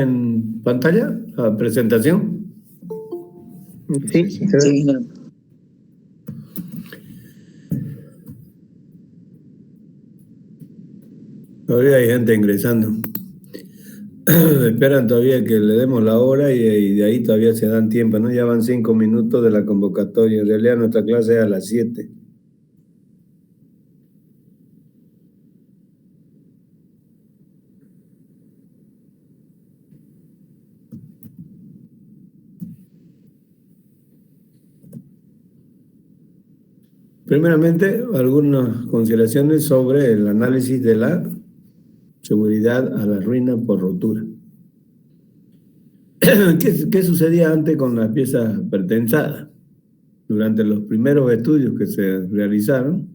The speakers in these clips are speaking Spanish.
en pantalla la presentación? Sí, se ve. Sí, no. Todavía hay gente ingresando. Esperan todavía que le demos la hora y de ahí todavía se dan tiempo, ¿no? Ya van 5 minutos de la convocatoria. En realidad nuestra clase es a las 7. Primeramente, algunas consideraciones sobre el análisis de la seguridad a la ruina por rotura. ¿Qué sucedía antes con las piezas pertensadas? Durante los primeros estudios que se realizaron,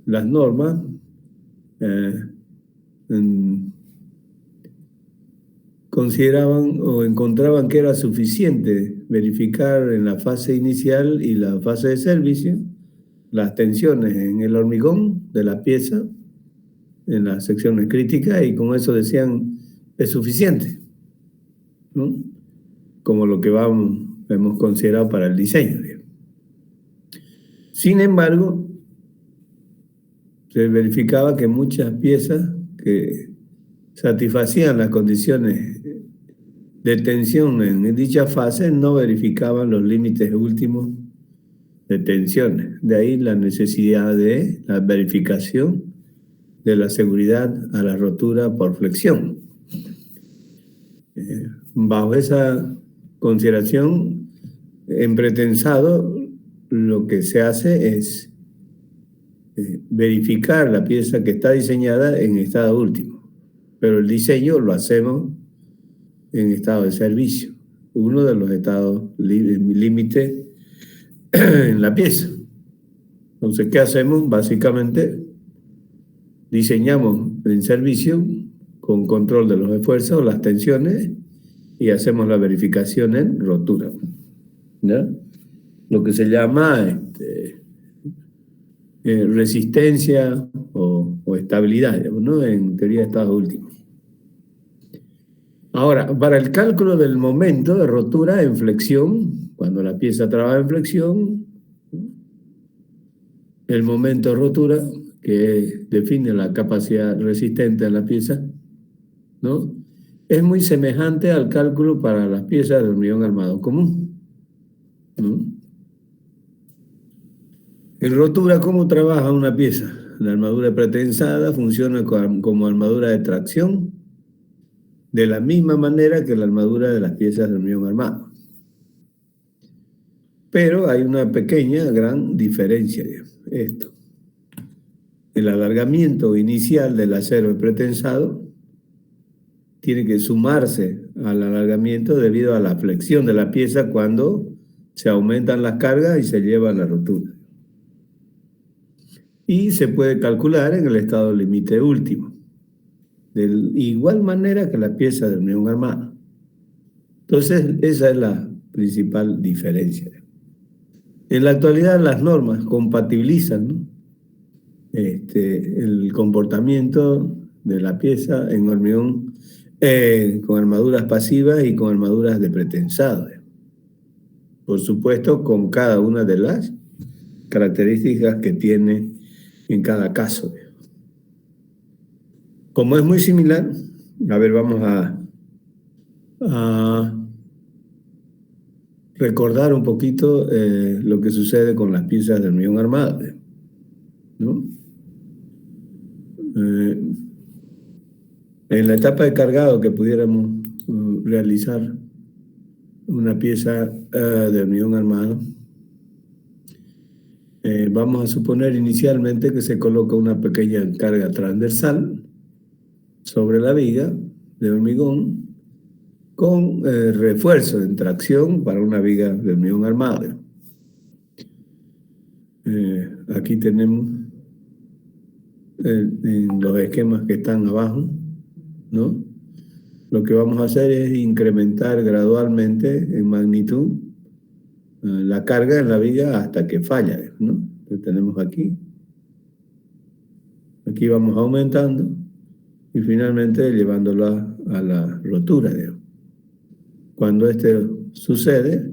las normas consideraban o encontraban que era suficiente verificar en la fase inicial y la fase de servicio las tensiones en el hormigón de la pieza en las secciones críticas, y con eso decían es suficiente, ¿no? Como lo que hemos considerado para el diseño. Sin embargo, se verificaba que muchas piezas que satisfacían las condiciones de tensión en dicha fase no verificaban los límites últimos de tensiones. De ahí la necesidad de la verificación de la seguridad a la rotura por flexión. Bajo esa consideración, en pretensado, lo que se hace es verificar la pieza que está diseñada en estado último, pero el diseño lo hacemos en estado de servicio, uno de los estados límite en la pieza. Entonces, ¿qué hacemos? Básicamente, diseñamos en servicio con control de los esfuerzos, las tensiones, y hacemos la verificación en rotura, ¿ya? Lo que se llama resistencia o estabilidad, ¿no? En teoría de estado último. Ahora, para el cálculo del momento de rotura en flexión, cuando la pieza trabaja en flexión, el momento de rotura, que define la capacidad resistente de la pieza, ¿no?, es muy semejante al cálculo para las piezas de hormigón armado común, ¿no? En rotura, ¿cómo trabaja una pieza? La armadura pretensada funciona como armadura de tracción, de la misma manera que la armadura de las piezas de hormigón armado. Pero hay una pequeña, gran diferencia, digamos, esto. El alargamiento inicial del acero pretensado tiene que sumarse al alargamiento debido a la flexión de la pieza cuando se aumentan las cargas y se lleva a la rotura. Y se puede calcular en el estado límite último, de igual manera que la pieza de hormigón armado. Entonces, esa es la principal diferencia. En la actualidad, las normas compatibilizan, ¿no?, el comportamiento de la pieza en hormigón con armaduras pasivas y con armaduras de pretensado. Por supuesto, con cada una de las características que tiene en cada caso. Como es muy similar, a ver, vamos a recordar un poquito lo que sucede con las piezas de hormigón armado, ¿no? En la etapa de cargado que pudiéramos realizar una pieza de hormigón armado, vamos a suponer inicialmente que se coloca una pequeña carga transversal sobre la viga de hormigón con refuerzo en tracción para una viga de hormigón armado. Aquí tenemos en los esquemas que están abajo, ¿no? Lo que vamos a hacer es incrementar gradualmente en magnitud la carga en la viga hasta que falla, ¿no? Entonces tenemos aquí vamos aumentando y finalmente llevándola a la rotura, digamos. Cuando sucede,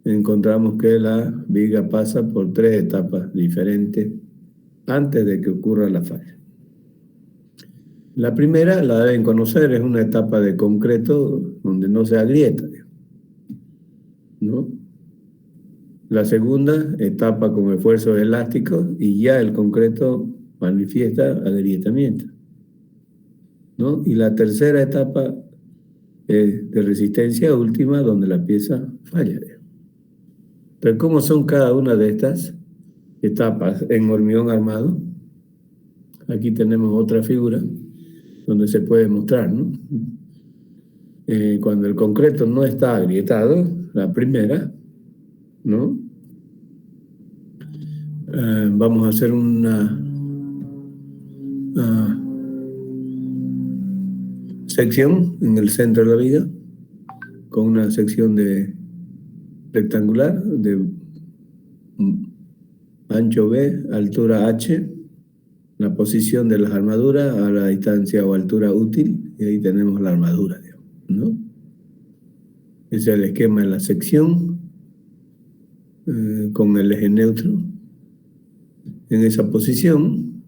encontramos que la viga pasa por 3 etapas diferentes antes de que ocurra la falla. La primera, la deben conocer, es una etapa de concreto donde no se agrieta, ¿no? La segunda, etapa con esfuerzos elásticos y ya el concreto manifiesta agrietamiento, ¿no? Y la tercera etapa es de resistencia última, donde la pieza falla. Pero ¿cómo son cada una de estas etapas en hormigón armado? Aquí tenemos otra figura donde se puede mostrar, ¿no? Cuando el concreto no está agrietado, la primera, ¿no? Vamos a hacer una sección en el centro de la viga con una sección rectangular de ancho B, altura H, la posición de las armaduras a la distancia o altura útil, y ahí tenemos la armadura, ¿no? Ese es el esquema de la sección con el eje neutro en esa posición,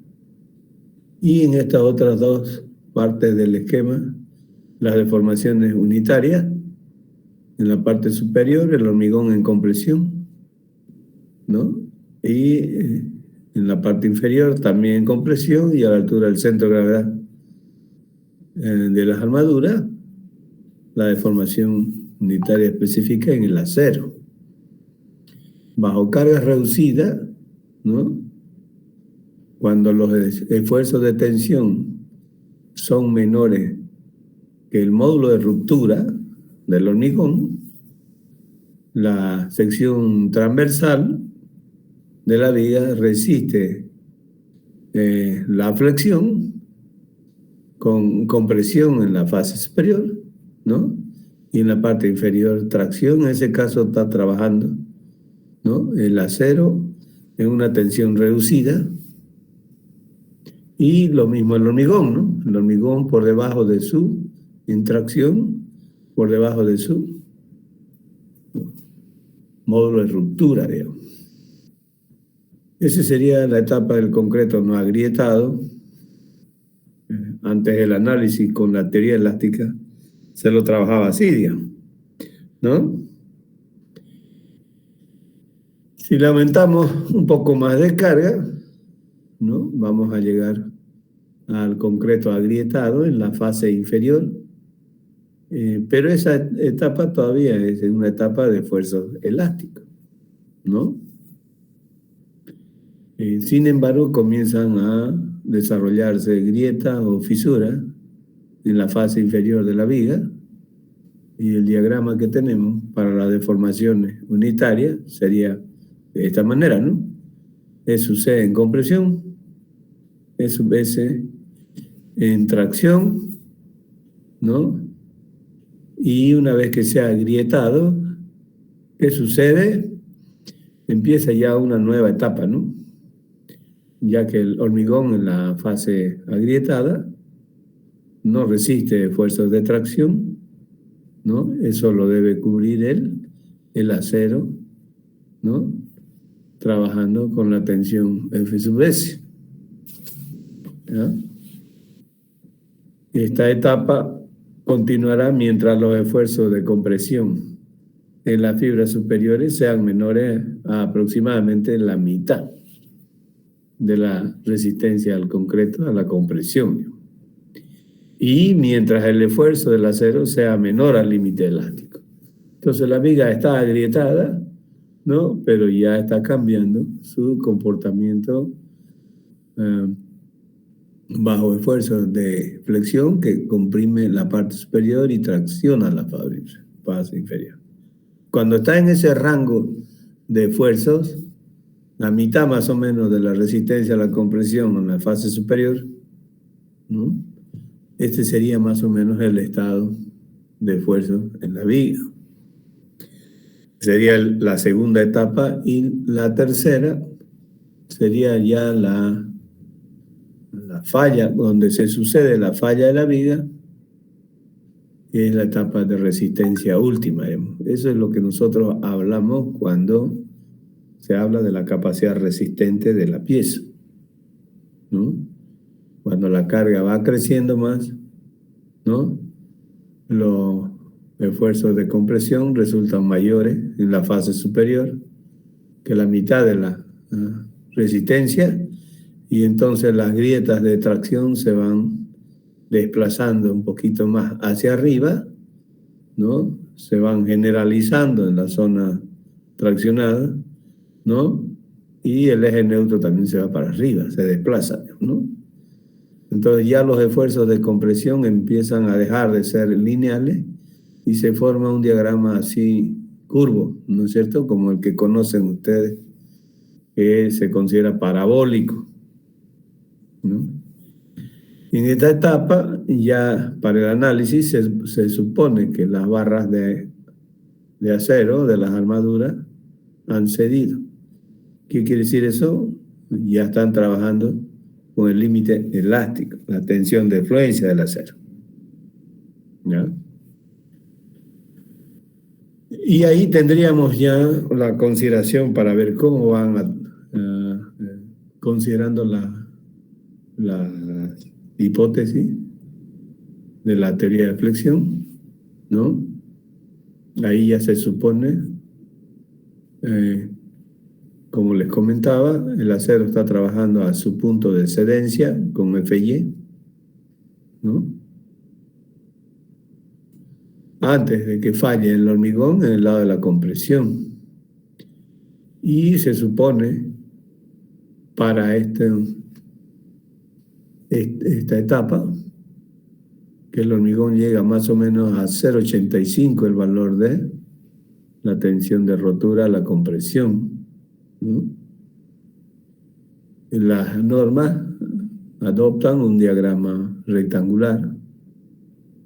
y en estas otras 2 partes del esquema las deformaciones unitarias. En la parte superior el hormigón en compresión, ¿no? Y en la parte inferior también en compresión, y a la altura del centro de gravedad de las armaduras la deformación unitaria específica en el acero. Bajo carga reducida, ¿no? Cuando los esfuerzos de tensión son menores que el módulo de ruptura del hormigón, la sección transversal de la viga resiste la flexión con compresión en la fase superior, ¿no? Y en la parte inferior tracción. En ese caso está trabajando, ¿no?, el acero en una tensión reducida, y lo mismo el hormigón, ¿no? El hormigón por debajo de su tracción, por debajo de su módulo de ruptura, digamos. Esa sería la etapa del concreto no agrietado. Antes el análisis con la teoría elástica se lo trabajaba así, digamos, ¿no? Si le aumentamos un poco más de carga, ¿no?, vamos a llegar al concreto agrietado en la fase inferior, pero esa etapa todavía es una etapa de esfuerzos elásticos, ¿no? Sin embargo, comienzan a desarrollarse grietas o fisuras en la fase inferior de la viga, y el diagrama que tenemos para las deformaciones unitarias sería de esta manera, ¿no? E sub C en compresión, E sub S en tracción, ¿no? Y una vez que se ha agrietado, ¿qué sucede? Empieza ya una nueva etapa, ¿no? Ya que el hormigón en la fase agrietada no resiste esfuerzos de tracción, ¿no? Eso lo debe cubrir el acero, ¿no?, trabajando con la tensión F sub S, ¿ya? Esta etapa continuará mientras los esfuerzos de compresión en las fibras superiores sean menores a aproximadamente la mitad de la resistencia al concreto a la compresión, y mientras el esfuerzo del acero sea menor al límite elástico. Entonces la viga está agrietada, ¿no?, pero ya está cambiando su comportamiento bajo esfuerzo de flexión que comprime la parte superior y tracciona la fase inferior. Cuando está en ese rango de esfuerzos, la mitad más o menos de la resistencia a la compresión en la fase superior, ¿no?, este sería más o menos el estado de esfuerzo en la viga. Sería la segunda etapa, y la tercera sería ya la falla, donde se sucede la falla de la viga, es la etapa de resistencia última, digamos. Eso es lo que nosotros hablamos cuando se habla de la capacidad resistente de la pieza, ¿no? Cuando la carga va creciendo más, ¿no? Los esfuerzos de compresión resultan mayores en la fase superior que la mitad de la resistencia, y entonces las grietas de tracción se van desplazando un poquito más hacia arriba, ¿no? Se van generalizando en la zona traccionada, ¿no? Y el eje neutro también se va para arriba, se desplaza, ¿no? Entonces ya los esfuerzos de compresión empiezan a dejar de ser lineales y se forma un diagrama así curvo, ¿no es cierto? Como el que conocen ustedes, que se considera parabólico, ¿no? En esta etapa, ya para el análisis, se supone que las barras de acero de las armaduras han cedido. ¿Qué quiere decir eso? Ya están trabajando con el límite elástico, la tensión de fluencia del acero, ¿ya? Y ahí tendríamos ya la consideración para ver cómo van considerando la hipótesis de la teoría de flexión, ¿no? Ahí ya se supone, como les comentaba, el acero está trabajando a su punto de excedencia con FY, ¿no? Antes de que falle el hormigón en el lado de la compresión. Y se supone para esta etapa que el hormigón llega más o menos a 0,85 el valor de la tensión de rotura a la compresión, ¿no? Las normas adoptan un diagrama rectangular,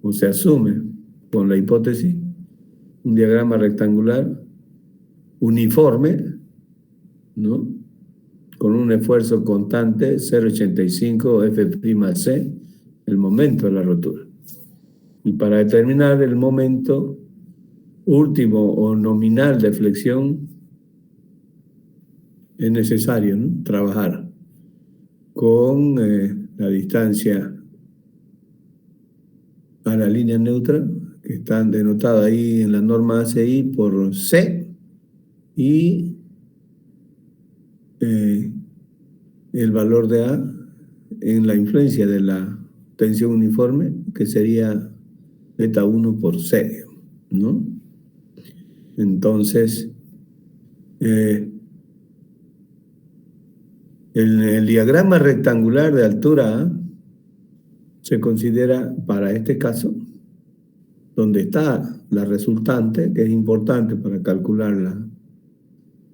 o se asume con la hipótesis un diagrama rectangular uniforme, ¿no? Con un esfuerzo constante 0,85 F'C, el momento de la rotura. Y para determinar el momento último o nominal de flexión es necesario, ¿no?, trabajar con la distancia a la línea neutra, que están denotadas ahí en la norma ACI por C, y el valor de A en la influencia de la tensión uniforme, que sería beta 1 por C, ¿no? Entonces, en el diagrama rectangular de altura A se considera para este caso, donde está la resultante, que es importante para calcular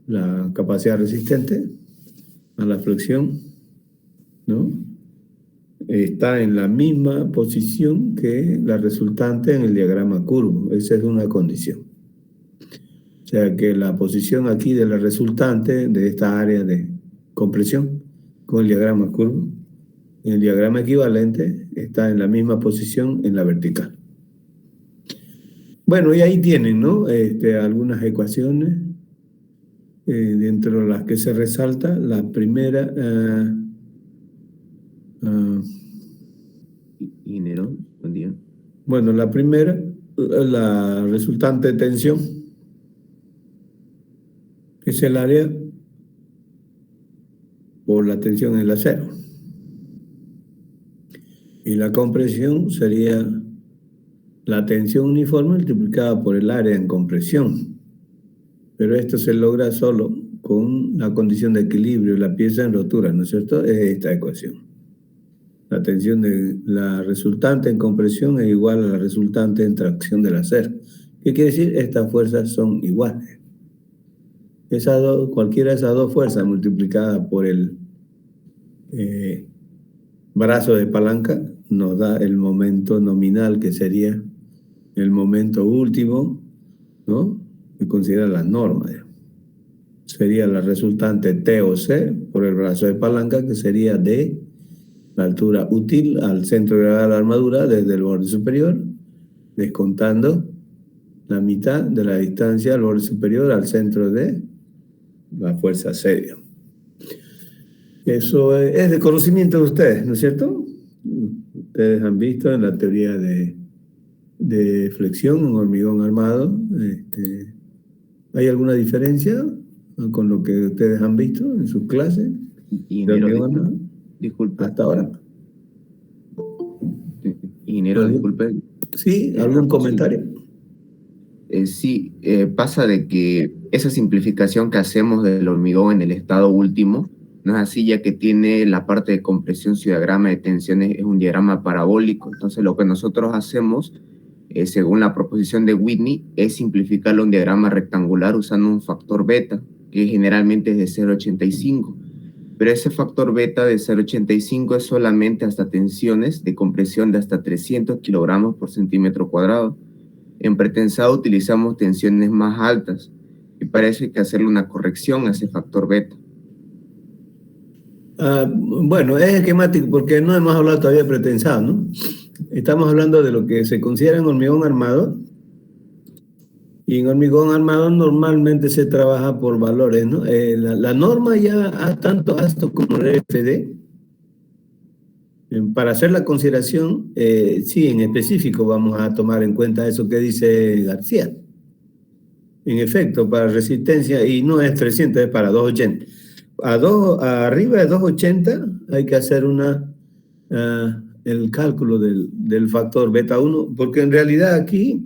la capacidad resistente a la flexión, ¿no? Está en la misma posición que la resultante en el diagrama curvo. Esa es una condición. O sea que la posición aquí de la resultante de esta área de compresión con el diagrama curvo, en el diagrama equivalente, está en la misma posición en la vertical. Bueno, y ahí tienen, ¿no?, algunas ecuaciones, dentro de las que se resalta la primera. Y Nerón, buen día. Bueno, la primera, la resultante de tensión, es el área por la tensión en el acero. Y la compresión sería la tensión uniforme multiplicada por el área en compresión. Pero esto se logra solo con la condición de equilibrio de la pieza en rotura, ¿no es cierto? Es esta ecuación. La tensión de la resultante en compresión es igual a la resultante en tracción del acero. ¿Qué quiere decir? Estas fuerzas son iguales. Cualquiera de esas dos fuerzas multiplicadas por el brazo de palanca nos da el momento nominal, que sería el momento último, ¿no?, que considera la norma. Sería la resultante T o C por el brazo de palanca, que sería de la altura útil al centro de gravedad de la armadura desde el borde superior, descontando la mitad de la distancia al borde superior al centro de la fuerza C, digamos. Eso es de conocimiento de ustedes, ¿no es cierto? Ustedes han visto en la teoría de flexión en hormigón armado. ¿Hay alguna diferencia con lo que ustedes han visto en sus clases de hormigón armado? Disculpe. Hasta ahora. Ingeniero, disculpe. ¿Sí? ¿Algún comentario? Sí, pasa de que esa simplificación que hacemos del hormigón en el estado último no es así, ya que tiene la parte de compresión, su diagrama de tensiones es un diagrama parabólico. Entonces lo que nosotros hacemos, según la proposición de Whitney, es simplificarlo a un diagrama rectangular usando un factor beta, que generalmente es de 0,85. Pero ese factor beta de 0,85 es solamente hasta tensiones de compresión de hasta 300 kilogramos por centímetro cuadrado. En pretensado utilizamos tensiones más altas y para eso hay que hacerle una corrección a ese factor beta. Bueno, es esquemático porque no hemos hablado todavía de pretensado, ¿no? Estamos hablando de lo que se considera en hormigón armado, y en hormigón armado normalmente se trabaja por valores, ¿no? La norma ya tanto ASTO como el RFD, para hacer la consideración, sí, en específico vamos a tomar en cuenta eso que dice García. En efecto, para resistencia, y no es 300, es para 280. Arriba de 280 hay que hacer el cálculo del factor beta 1, porque en realidad aquí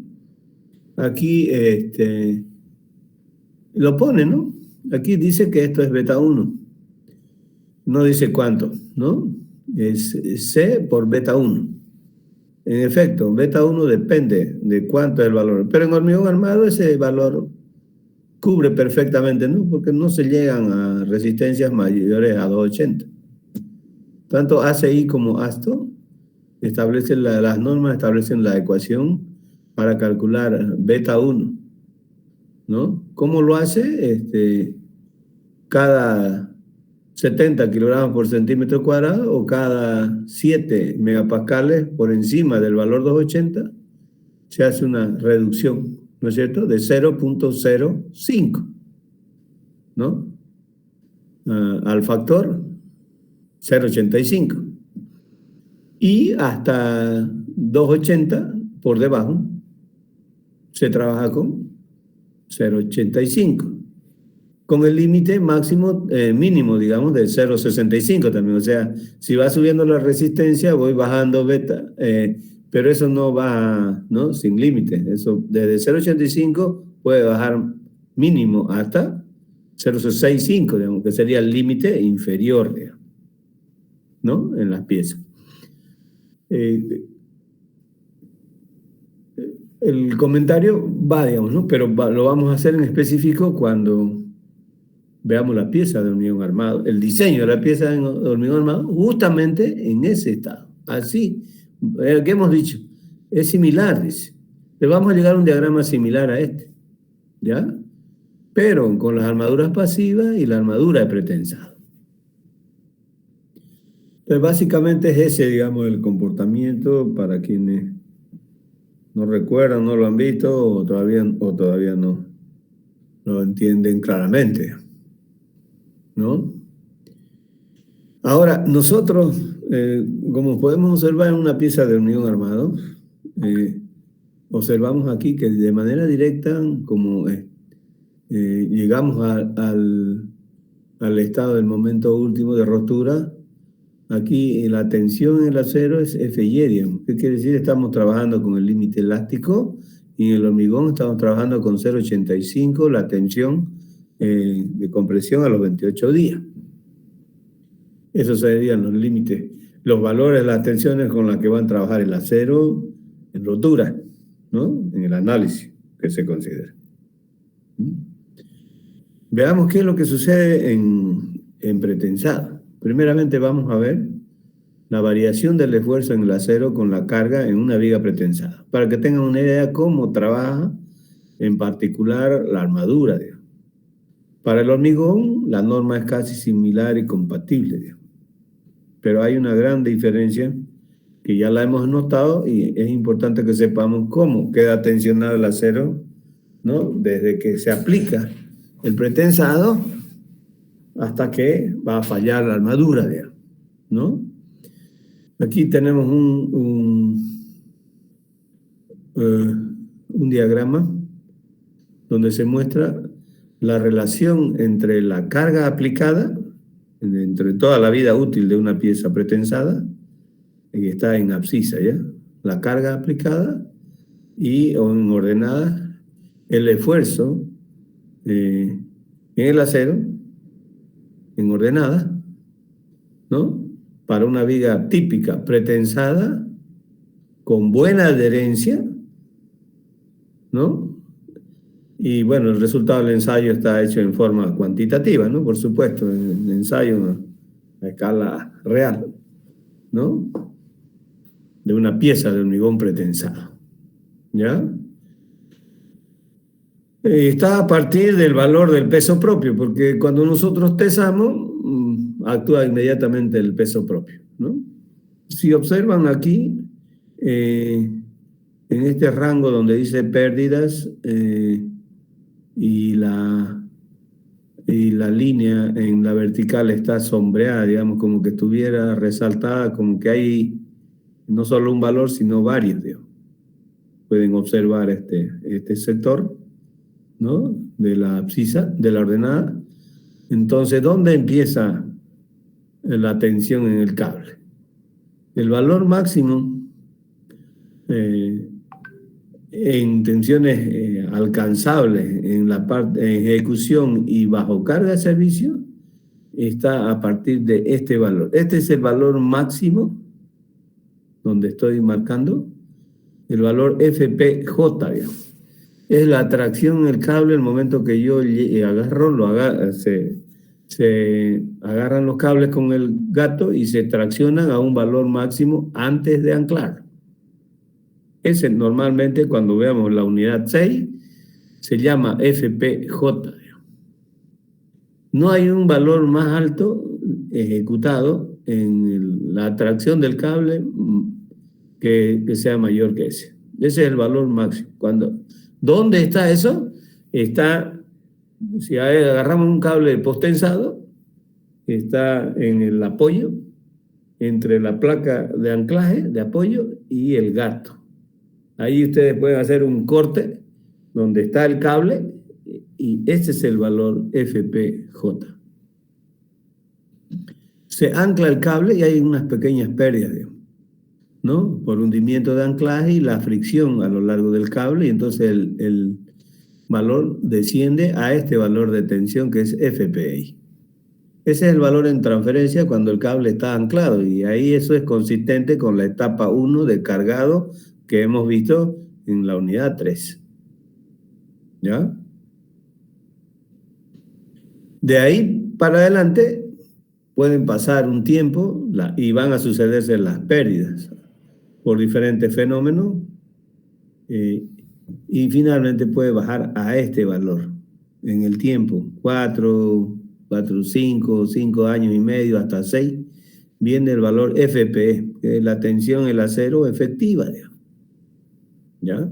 lo pone, ¿no? Aquí dice que esto es beta 1. No dice cuánto, ¿no? Es C por beta 1. En efecto, beta 1 depende de cuánto es el valor. Pero en hormigón armado ese valor cubre perfectamente, ¿no? Porque no se llegan a resistencias mayores a 280. Tanto ACI como ASTO establecen las normas, establecen la ecuación para calcular beta 1, ¿no? ¿Cómo lo hace? Cada 70 kilogramos por centímetro cuadrado o cada 7 megapascales por encima del valor 280 se hace una reducción, ¿no es cierto?, de 0,05, ¿no? Al factor 0,85. Y hasta 280 por debajo se trabaja con 0,85. Con el límite máximo, mínimo, digamos, de 0,65 también. O sea, si va subiendo la resistencia, voy bajando beta, pero eso no va, ¿no?, sin límite. Eso desde 0,85 puede bajar mínimo hasta 0,65, digamos, que sería el límite inferior, digamos, ¿no?, en las piezas. El comentario va, digamos, ¿no?, pero lo vamos a hacer en específico cuando veamos la pieza de hormigón armado, el diseño de la pieza de hormigón armado, justamente en ese estado. Así, que hemos dicho, es similar, dice. Le vamos a llegar a un diagrama similar a este, ¿ya? Pero con las armaduras pasivas y la armadura de pretensado. Entonces, básicamente es ese, digamos, el comportamiento para quienes no recuerdan, no lo han visto o todavía no lo entienden claramente, ¿no? Ahora, nosotros, como podemos observar en una pieza de hormigón armado, observamos aquí que de manera directa, como llegamos al estado del momento último de rotura, aquí la tensión en el acero es FY, digamos. ¿Qué quiere decir? Estamos trabajando con el límite elástico y en el hormigón estamos trabajando con 0,85, la tensión de compresión a los 28 días. Esos serían los límites, los valores, las tensiones con las que van a trabajar el acero en rotura, ¿no?, en el análisis que se considera. Veamos qué es lo que sucede en pretensado. Primeramente vamos a ver la variación del esfuerzo en el acero con la carga en una viga pretensada, para que tengan una idea de cómo trabaja en particular la armadura, digamos. Para el hormigón, la norma es casi similar y compatible, digamos. Pero hay una gran diferencia que ya la hemos notado y es importante que sepamos cómo queda tensionado el acero, ¿no? Desde que se aplica el pretensado hasta que va a fallar la armadura, digamos, ¿no? Aquí tenemos un diagrama donde se muestra la relación entre la carga aplicada, entre toda la vida útil de una pieza pretensada, y está en abscisa, ¿ya? La carga aplicada y o en ordenada, el esfuerzo en el acero, en ordenada, ¿no? Para una viga típica pretensada, con buena adherencia, ¿no? Y bueno, el resultado del ensayo está hecho en forma cuantitativa, ¿no? Por supuesto, en el ensayo a escala real, ¿no? De una pieza de hormigón pretensado, ¿ya? Está a partir del valor del peso propio, porque cuando nosotros pesamos, actúa inmediatamente el peso propio, ¿no? Si observan aquí, en este rango donde dice pérdidas, y la línea en la vertical está sombreada, digamos, como que estuviera resaltada, como que hay no solo un valor, sino varios, digamos. Pueden observar este sector, ¿no? De la abscisa, de la ordenada. Entonces, ¿dónde empieza la tensión en el cable? El valor máximo en tensiones alcanzables en la parte de ejecución y bajo carga de servicio está a partir de este valor. Este es el valor máximo donde estoy marcando el valor FPJ, digamos. Es la tracción en el cable el momento que yo agarro, se agarran los cables con el gato y se traccionan a un valor máximo antes de anclar. Ese normalmente cuando veamos la unidad 6 se llama FPJ. No hay un valor más alto ejecutado en la tracción del cable que sea mayor que ese. Ese es el valor máximo. ¿Dónde está eso? Está, si agarramos un cable postensado, está en el apoyo, entre la placa de anclaje, de apoyo, y el gato. Ahí ustedes pueden hacer un corte donde está el cable y este es el valor FPJ. Se ancla el cable y hay unas pequeñas pérdidas, ¿no? Por hundimiento de anclaje y la fricción a lo largo del cable, y entonces el valor desciende a este valor de tensión que es FPI. Ese es el valor en transferencia cuando el cable está anclado, y ahí eso es consistente con la etapa 1 de cargado que hemos visto en la unidad 3. ¿Ya? De ahí para adelante pueden pasar un tiempo y van a sucederse las pérdidas por diferentes fenómenos, y finalmente puede bajar a este valor en el tiempo, 4, 5 años y medio, hasta 6, viene el valor FPE, que es la tensión en el acero efectiva, digamos. ¿Ya?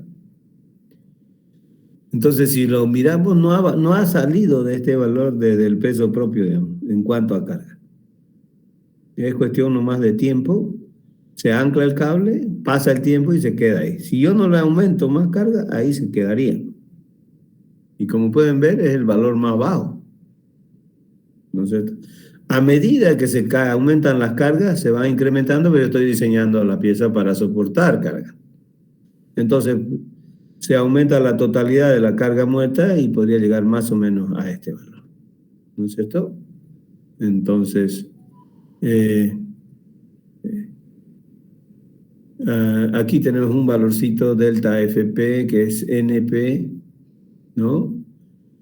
Entonces, si lo miramos, no ha salido de este valor del peso propio, digamos, en cuanto a carga. Es cuestión nomás de tiempo. Se ancla el cable, pasa el tiempo y se queda ahí. Si yo no le aumento más carga, ahí se quedaría. Y como pueden ver, es el valor más bajo, ¿no es cierto? A medida que aumentan las cargas, se va incrementando, pero yo estoy diseñando la pieza para soportar carga. Entonces, se aumenta la totalidad de la carga muerta y podría llegar más o menos a este valor, ¿no es cierto? Entonces, aquí tenemos un valorcito delta FP que es NP, ¿no?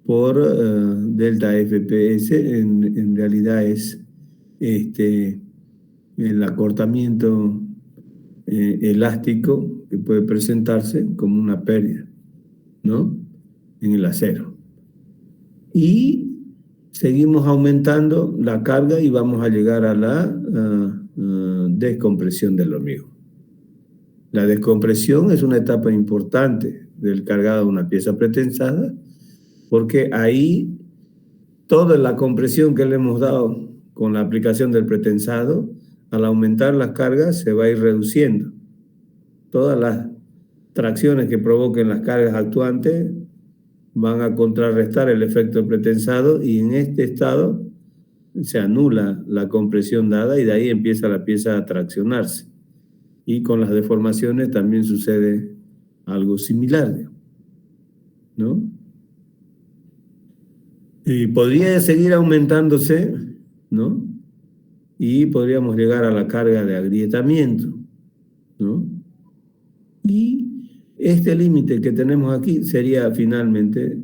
Por delta FPS, en realidad es el acortamiento elástico que puede presentarse como una pérdida, ¿no? En el acero. Y seguimos aumentando la carga y vamos a llegar a la descompresión del hormigón. La descompresión es una etapa importante del cargado de una pieza pretensada, porque ahí toda la compresión que le hemos dado con la aplicación del pretensado, al aumentar las cargas se va a ir reduciendo. Todas las tracciones que provoquen las cargas actuantes van a contrarrestar el efecto pretensado, y en este estado se anula la compresión dada y de ahí empieza la pieza a traccionarse. Y con las deformaciones también sucede algo similar, ¿no? Y podría seguir aumentándose, ¿no? Y podríamos llegar a la carga de agrietamiento, ¿no? Y este límite que tenemos aquí sería finalmente,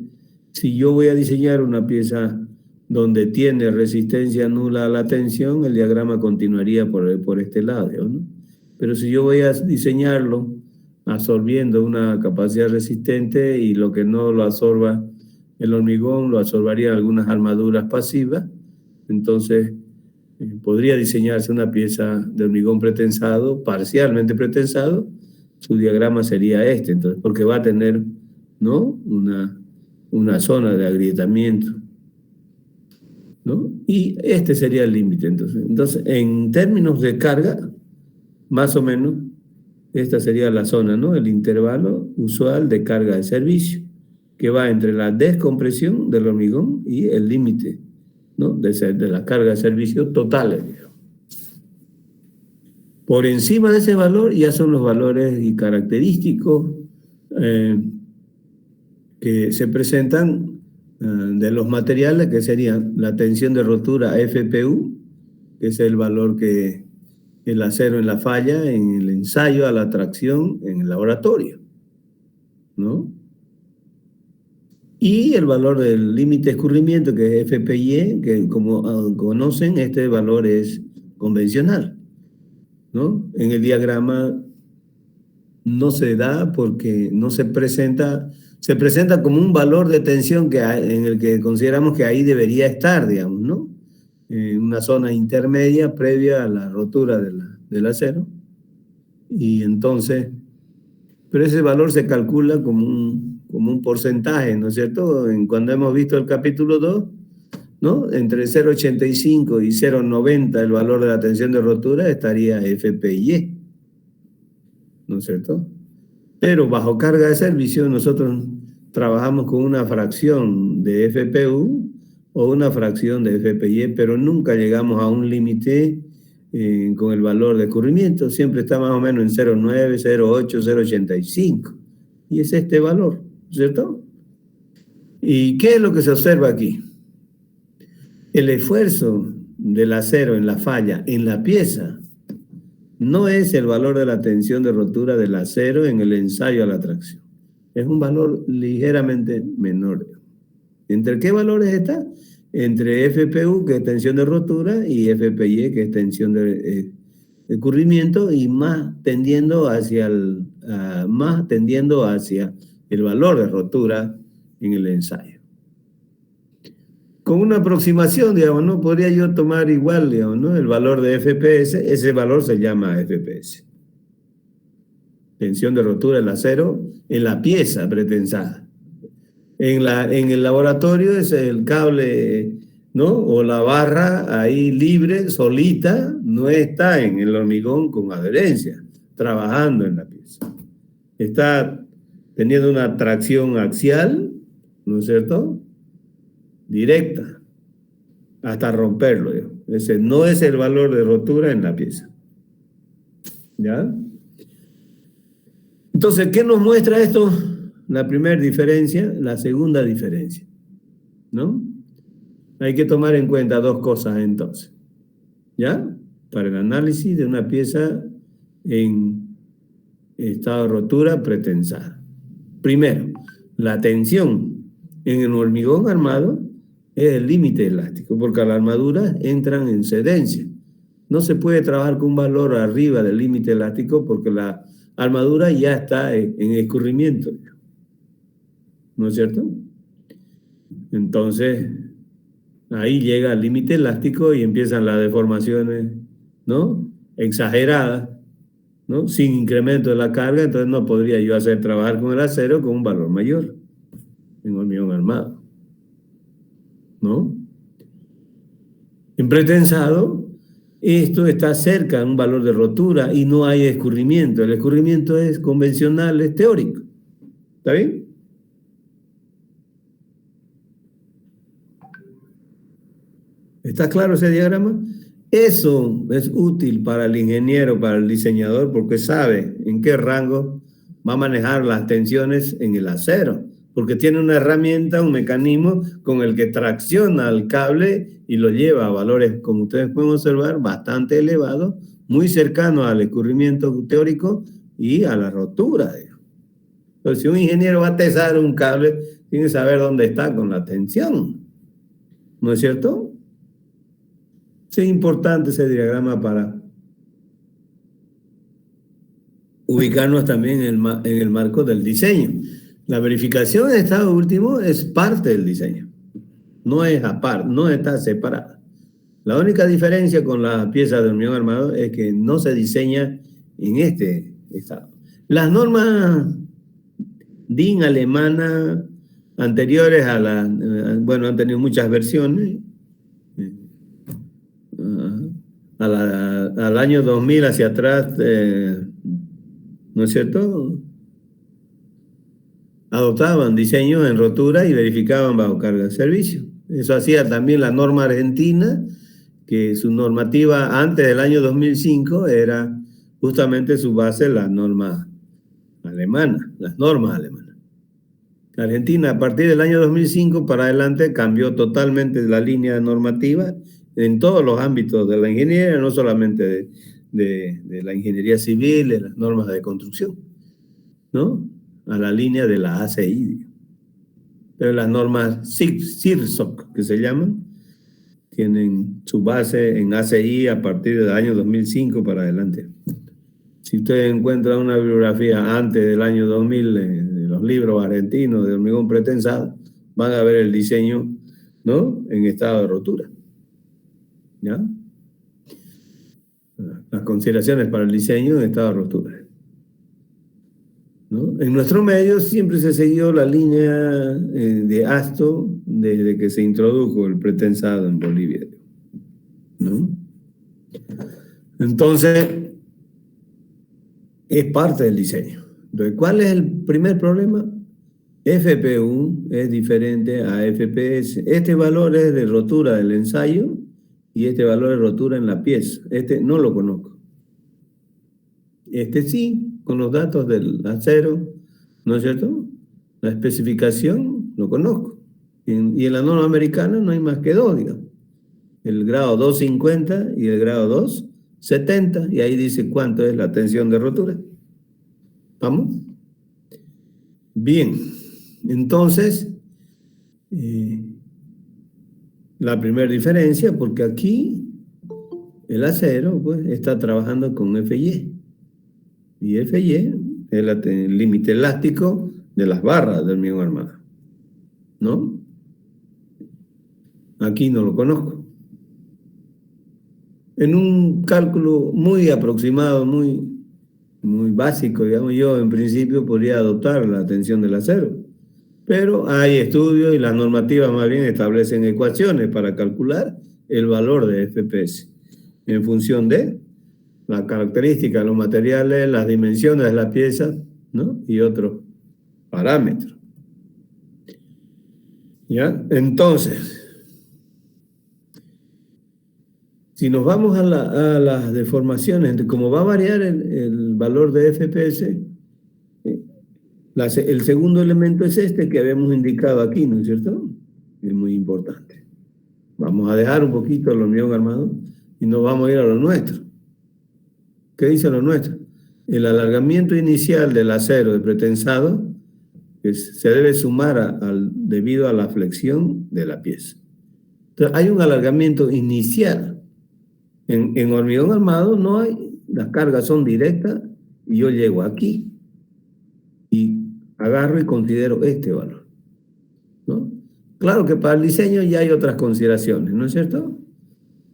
si yo voy a diseñar una pieza donde tiene resistencia nula a la tensión, el diagrama continuaría por este lado, ¿no? Pero si yo voy a diseñarlo absorbiendo una capacidad resistente y lo que no lo absorba el hormigón lo absorbaría algunas armaduras pasivas, entonces podría diseñarse una pieza de hormigón pretensado, parcialmente pretensado. Su diagrama sería este, entonces, porque va a tener, ¿no?, una zona de agrietamiento, ¿no? Y este sería el límite, entonces, en términos de carga, más o menos, esta sería la zona, ¿no?, el intervalo usual de carga de servicio, que va entre la descompresión del hormigón y el límite, ¿no?, de la carga de servicio totales. Por encima de ese valor ya son los valores y característicos que se presentan de los materiales, que serían la tensión de rotura FPU, que es el valor que el acero en la falla, en el ensayo a la tracción en el laboratorio, ¿no? Y el valor del límite de escurrimiento, que es FPY, que como conocen, este valor es convencional, ¿no? En el diagrama no se da porque no se presenta como un valor de tensión en el que consideramos que ahí debería estar, digamos, ¿no? En una zona intermedia previa a la rotura del acero. Y entonces, pero ese valor se calcula como un porcentaje, ¿no es cierto? Cuando hemos visto el capítulo 2, ¿no?, entre 0,85 y 0,90 el valor de la tensión de rotura estaría FPY, ¿no es cierto? Pero bajo carga de servicio nosotros trabajamos con una fracción de FPU o una fracción de FPY, pero nunca llegamos a un límite con el valor de escurrimiento. Siempre está más o menos en 0,9, 0,8, 0,85. Y es este valor, ¿cierto? ¿Y qué es lo que se observa aquí? El esfuerzo del acero en la falla, en la pieza, no es el valor de la tensión de rotura del acero en el ensayo a la tracción. Es un valor ligeramente menor. ¿Entre qué valores está? Entre FPU, que es tensión de rotura, y FPY, que es tensión de escurrimiento, y más tendiendo hacia el valor de rotura en el ensayo. Con una aproximación, digamos, ¿no?, podría yo tomar igual, digamos, ¿no?, el valor de FPS, ese valor se llama FPS. Tensión de rotura del acero en la pieza pretensada. En el laboratorio es el cable, ¿no?, o la barra ahí libre, solita, no está en el hormigón con adherencia, trabajando en la pieza. Está teniendo una tracción axial, ¿no es cierto?, directa, hasta romperlo, ¿no? Ese no es el valor de rotura en la pieza. ¿Ya? Entonces, ¿qué nos muestra esto? La primera diferencia, la segunda diferencia, ¿no? Hay que tomar en cuenta dos cosas entonces, ¿ya?, para el análisis de una pieza en estado de rotura pretensada. Primero, la tensión en el hormigón armado es el límite elástico, porque las armaduras entran en cedencia. No se puede trabajar con un valor arriba del límite elástico porque la armadura ya está en escurrimiento, ¿no es cierto? Entonces, ahí llega el límite elástico y empiezan las deformaciones, ¿no?, exageradas, ¿no? Sin incremento de la carga, entonces no podría yo hacer trabajar con el acero con un valor mayor en hormigón armado, ¿no? En pretensado, esto está cerca de un valor de rotura y no hay escurrimiento. El escurrimiento es convencional, es teórico. ¿Está bien? ¿Está claro ese diagrama? Eso es útil para el ingeniero, para el diseñador, porque sabe en qué rango va a manejar las tensiones en el acero, porque tiene una herramienta, un mecanismo con el que tracciona el cable y lo lleva a valores, como ustedes pueden observar, bastante elevados, muy cercanos al escurrimiento teórico y a la rotura. Entonces, si un ingeniero va a tesar un cable, tiene que saber dónde está con la tensión, ¿no es cierto? Sí, es importante ese diagrama para ubicarnos también en el marco del diseño. La verificación de estado último es parte del diseño, no es aparte, no está separada. La única diferencia con las piezas de hormigón armado es que no se diseña en este estado. Las normas DIN alemana anteriores a bueno, han tenido muchas versiones, al año 2000 hacia atrás, ¿no es cierto? Adoptaban diseños en rotura y verificaban bajo carga de servicio. Eso hacía también la norma argentina, que su normativa antes del año 2005 era justamente su base la norma alemana, las normas alemanas. La Argentina, a partir del año 2005 para adelante, cambió totalmente la línea normativa en todos los ámbitos de la ingeniería, no solamente de la ingeniería civil, de las normas de construcción, ¿no? A la línea de la ACI. Pero las normas CIRSOC, que se llaman, tienen su base en ACI a partir del año 2005 para adelante. Si ustedes encuentran una bibliografía antes del año 2000 de los libros argentinos de hormigón pretensado, van a ver el diseño, ¿no?, en estado de rotura. ¿Ya? Las consideraciones para el diseño en estado de rotura, ¿no? En nuestro medio siempre se siguió la línea de Asto desde que se introdujo el pretensado en Bolivia, ¿no? Entonces, es parte del diseño. Entonces, ¿cuál es el primer problema? FPU es diferente a FPS. Este valor es de rotura del ensayo y este valor es rotura en la pieza. Este no lo conozco. Este sí, con los datos del acero, ¿no es cierto? La especificación lo conozco. Y en la norma americana no hay más que dos, digamos. El grado 250 y el grado 270, y ahí dice cuánto es la tensión de rotura. ¿Vamos? Bien, entonces, la primera diferencia, porque aquí el acero pues, está trabajando con FY, y FY es el límite elástico de las barras del hormigón armado, ¿no? Aquí no lo conozco. En un cálculo muy aproximado, muy básico, digamos, yo en principio podría adoptar la tensión del acero, pero hay estudios y las normativas más bien establecen ecuaciones para calcular el valor de FPS en función de las características de los materiales, las dimensiones de la pieza, ¿no?, y otros parámetros. ¿Ya? Entonces, si nos vamos a las deformaciones, como va a variar el valor de FPS, el segundo elemento es este que habíamos indicado aquí, ¿no es cierto? Es muy importante. Vamos a dejar un poquito el hormigón armado y nos vamos a ir a lo nuestro. ¿Qué dice lo nuestro? El alargamiento inicial del acero de pretensado se debe sumar debido a la flexión de la pieza. Entonces, hay un alargamiento inicial. En hormigón armado no hay, las cargas son directas y yo llego aquí y agarro y considero este valor, ¿no? Claro que para el diseño ya hay otras consideraciones, ¿no es cierto?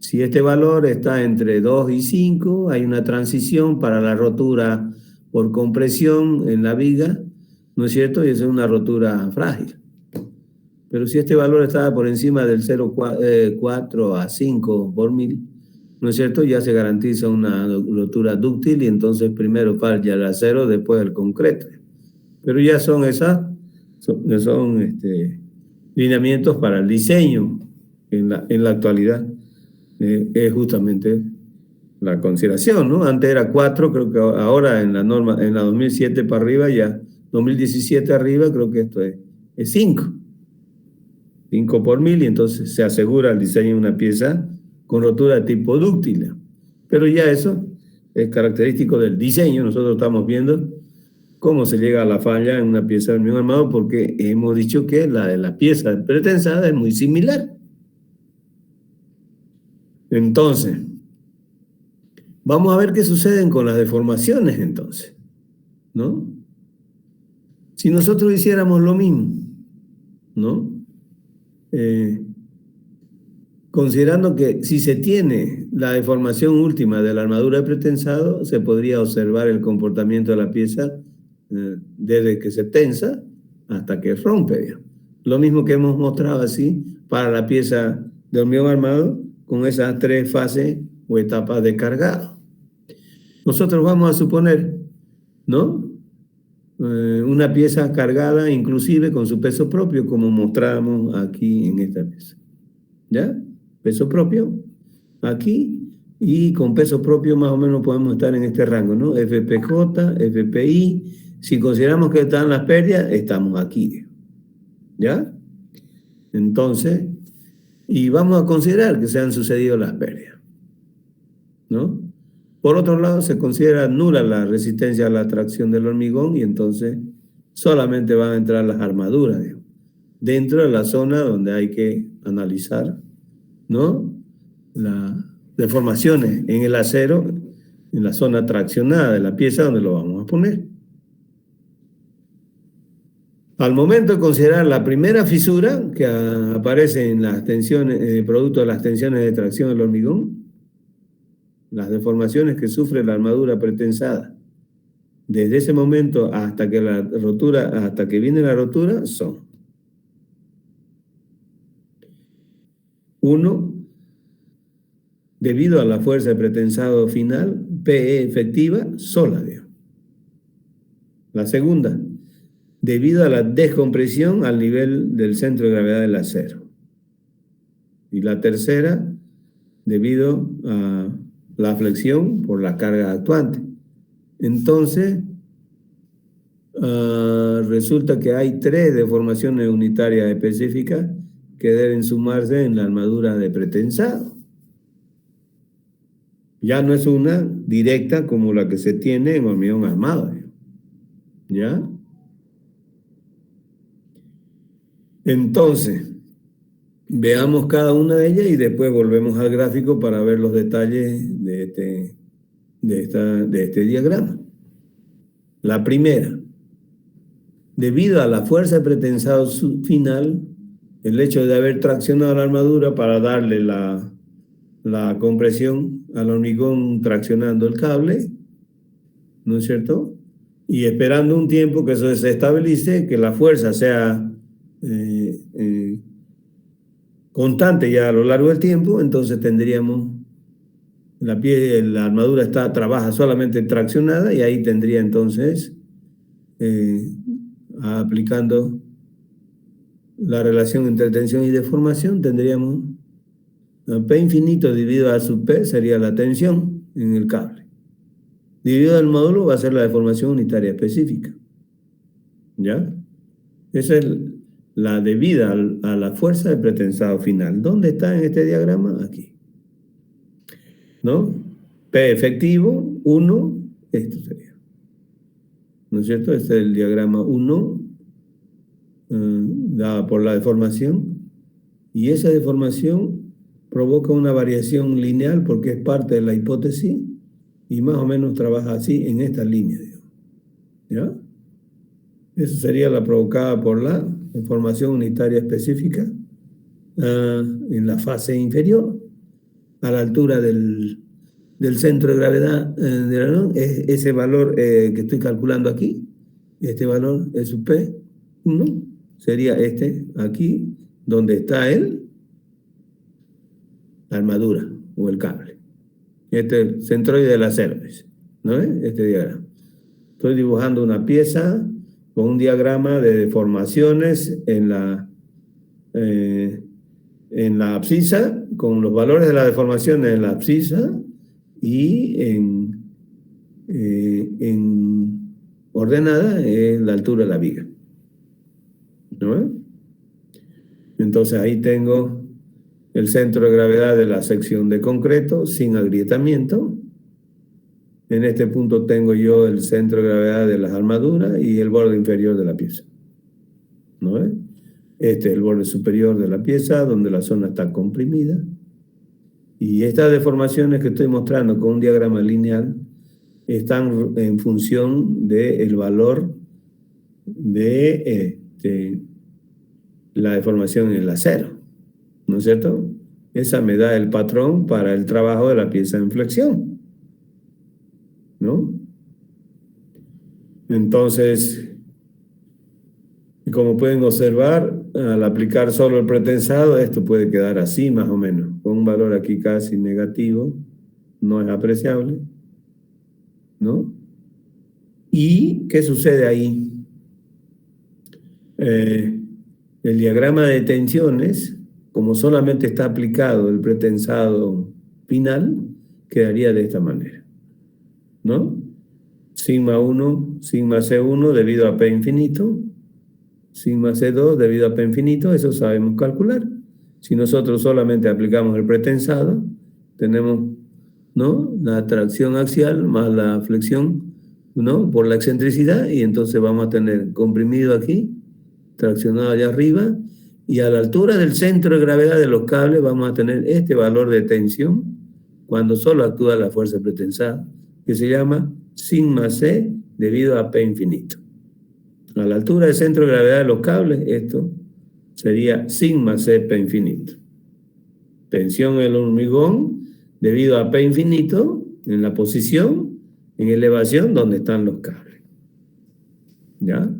Si este valor está entre 2 y 5, hay una transición para la rotura por compresión en la viga, ¿no es cierto? Y esa es una rotura frágil. Pero si este valor está por encima del 0,4 a 5 por mil, ¿no es cierto? Ya se garantiza una rotura dúctil y entonces primero falla el acero, después el concreto. Pero ya son lineamientos para el diseño en la actualidad. Es justamente la consideración, ¿no? Antes era 4, creo que ahora en la norma, en la 2007 para arriba, ya 2017 arriba, creo que esto es 5. 5 por mil, y entonces se asegura el diseño de una pieza con rotura de tipo dúctil. Pero ya eso es característico del diseño. Nosotros estamos viendo cómo se llega a la falla en una pieza de hormigón armado, porque hemos dicho que la de la pieza pretensada es muy similar. Entonces, vamos a ver qué suceden con las deformaciones entonces, ¿no? Si nosotros hiciéramos lo mismo, ¿no? Considerando que si se tiene la deformación última de la armadura de pretensado, se podría observar el comportamiento de la pieza desde que se tensa hasta que rompe, digamos. Lo mismo que hemos mostrado así para la pieza de hormigón armado con esas 3 fases o etapas de cargado. Nosotros vamos a suponer, ¿no? Una pieza cargada inclusive con su peso propio, como mostramos aquí en esta pieza. ¿Ya? Peso propio aquí, y con peso propio más o menos podemos estar en este rango, ¿no? FPJ, FPI. Si consideramos que están las pérdidas, estamos aquí. ¿Ya? Entonces, y vamos a considerar que se han sucedido las pérdidas, ¿no? Por otro lado, se considera nula la resistencia a la tracción del hormigón, y entonces solamente van a entrar las armaduras, digamos, dentro de la zona donde hay que analizar, ¿no? Las deformaciones en el acero, en la zona traccionada de la pieza donde lo vamos a poner. Al momento de considerar la primera fisura que aparece en las tensiones, producto de las tensiones de tracción del hormigón, las deformaciones que sufre la armadura pretensada, desde ese momento hasta que viene la rotura, son: 1, debido a la fuerza de pretensado final, PE efectiva sola, digamos. La segunda, debido a la descompresión al nivel del centro de gravedad del acero. Y la tercera, debido a la flexión por la carga actuante. Entonces, resulta que hay 3 deformaciones unitarias específicas que deben sumarse en la armadura de pretensado. Ya no es una directa como la que se tiene en hormigón armado. ¿Ya? Entonces, veamos cada una de ellas y después volvemos al gráfico para ver los detalles de este diagrama. La primera, debido a la fuerza de pretensado final, el hecho de haber traccionado la armadura para darle la compresión al hormigón traccionando el cable, ¿no es cierto? Y esperando un tiempo que eso se estabilice, que la fuerza sea constante ya a lo largo del tiempo, entonces tendríamos la armadura trabaja solamente traccionada, y ahí tendría entonces, aplicando la relación entre tensión y deformación, tendríamos P infinito dividido a sub P sería la tensión en el cable. Dividido al módulo va a ser la deformación unitaria específica. ¿Ya? Esa es la debida a la fuerza de pretensado final. ¿Dónde está en este diagrama? Aquí. ¿No? P efectivo, 1, esto sería. ¿No es cierto? Este es el diagrama 1, dada por la deformación. Y esa deformación provoca una variación lineal porque es parte de la hipótesis, y más o menos trabaja así en esta línea. ¿Ya? Esa sería la provocada por la deformación unitaria específica en la fase inferior. a la altura del centro de gravedad del avión, es ese valor que estoy calculando aquí, este valor es su P1, sería este aquí, donde está la armadura o el cable. Este es el centroide del acero, ¿no ves? Este diagrama. Estoy dibujando una pieza con un diagrama de deformaciones en la abscisa, con los valores de las deformaciones en la abscisa y en ordenada la altura de la viga, ¿no? Entonces ahí tengo el centro de gravedad de la sección de concreto sin agrietamiento. En este punto tengo yo el centro de gravedad de las armaduras y el borde inferior de la pieza, ¿no? Este es el borde superior de la pieza, donde la zona está comprimida. Y estas deformaciones que estoy mostrando con un diagrama lineal están en función del valor de la deformación en el acero, ¿no es cierto? Esa me da el patrón para el trabajo de la pieza en flexión, ¿no? Entonces, como pueden observar, al aplicar solo el pretensado, esto puede quedar así más o menos, con un valor aquí casi negativo, no es apreciable, ¿no? ¿Y qué sucede ahí? El diagrama de tensiones, como solamente está aplicado el pretensado final, quedaría de esta manera, ¿no? Sigma 1, sigma C1 debido a P infinito, sigma C2 debido a P infinito, eso sabemos calcular. Si nosotros solamente aplicamos el pretensado, tenemos, ¿no?, la atracción axial más la flexión, ¿no?, por la excentricidad, y entonces vamos a tener comprimido aquí, traccionado allá arriba, y a la altura del centro de gravedad de los cables vamos a tener este valor de tensión cuando solo actúa la fuerza pretensada, que se llama sigma C debido a P infinito. A la altura del centro de gravedad de los cables, esto sería sigma C P infinito. Tensión en el hormigón debido a P infinito en la posición, en elevación donde están los cables. ¿Ya?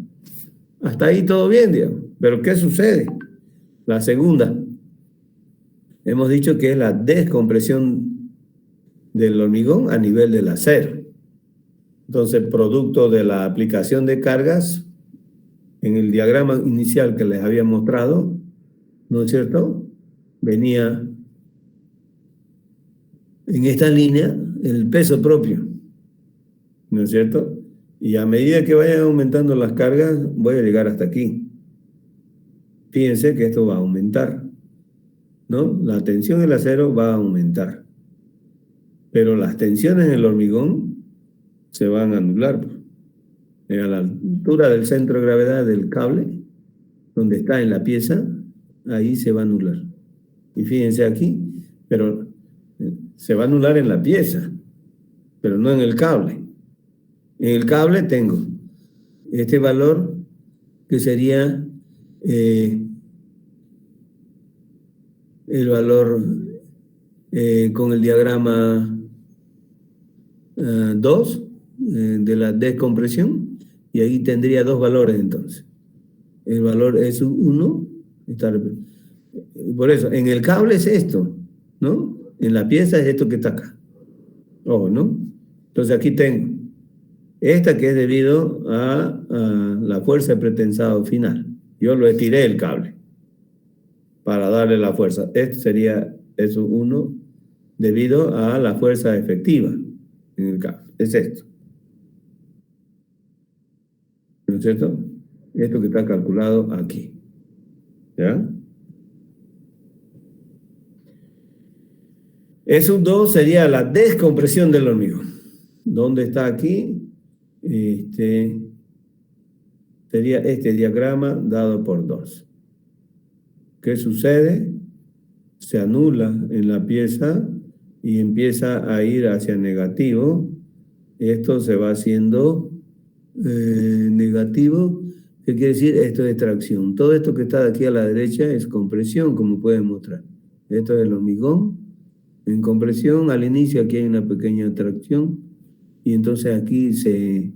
Hasta ahí todo bien, digamos. Pero ¿qué sucede? La segunda, hemos dicho que es la descompresión del hormigón a nivel del acero. Entonces, producto de la aplicación de cargas, en el diagrama inicial que les había mostrado, ¿no es cierto?, venía en esta línea el peso propio, ¿no es cierto? Y a medida que vayan aumentando las cargas, voy a llegar hasta aquí. Fíjense que esto va a aumentar, ¿no? La tensión del acero va a aumentar, pero las tensiones en el hormigón se van a anular. A la altura del centro de gravedad del cable, donde está en la pieza, ahí se va a anular. Y fíjense aquí, pero se va a anular en la pieza, pero no en el cable. En el cable tengo este valor que sería el valor con el diagrama 2 de la descompresión, y ahí tendría dos valores entonces. El valor es 1, por eso, en el cable es esto, ¿no? En la pieza es esto que está acá. Ojo, ¿no? Entonces aquí tengo esta que es debido a la fuerza de pretensado final. Yo lo estiré el cable para darle la fuerza. Este sería eso 1 debido a la fuerza efectiva en el cable. Es esto, ¿no es cierto? Esto que está calculado aquí. ¿Ya? Eso 2 sería la descompresión del hormigón. ¿Dónde está aquí? Sería este diagrama dado por 2. ¿Qué sucede? Se anula en la pieza y empieza a ir hacia negativo. Esto se va haciendo negativo. ¿Qué quiere decir? Esto es tracción. Todo esto que está de aquí a la derecha es compresión, como pueden mostrar. Esto es el hormigón En compresión, al inicio aquí hay una pequeña tracción y entonces aquí se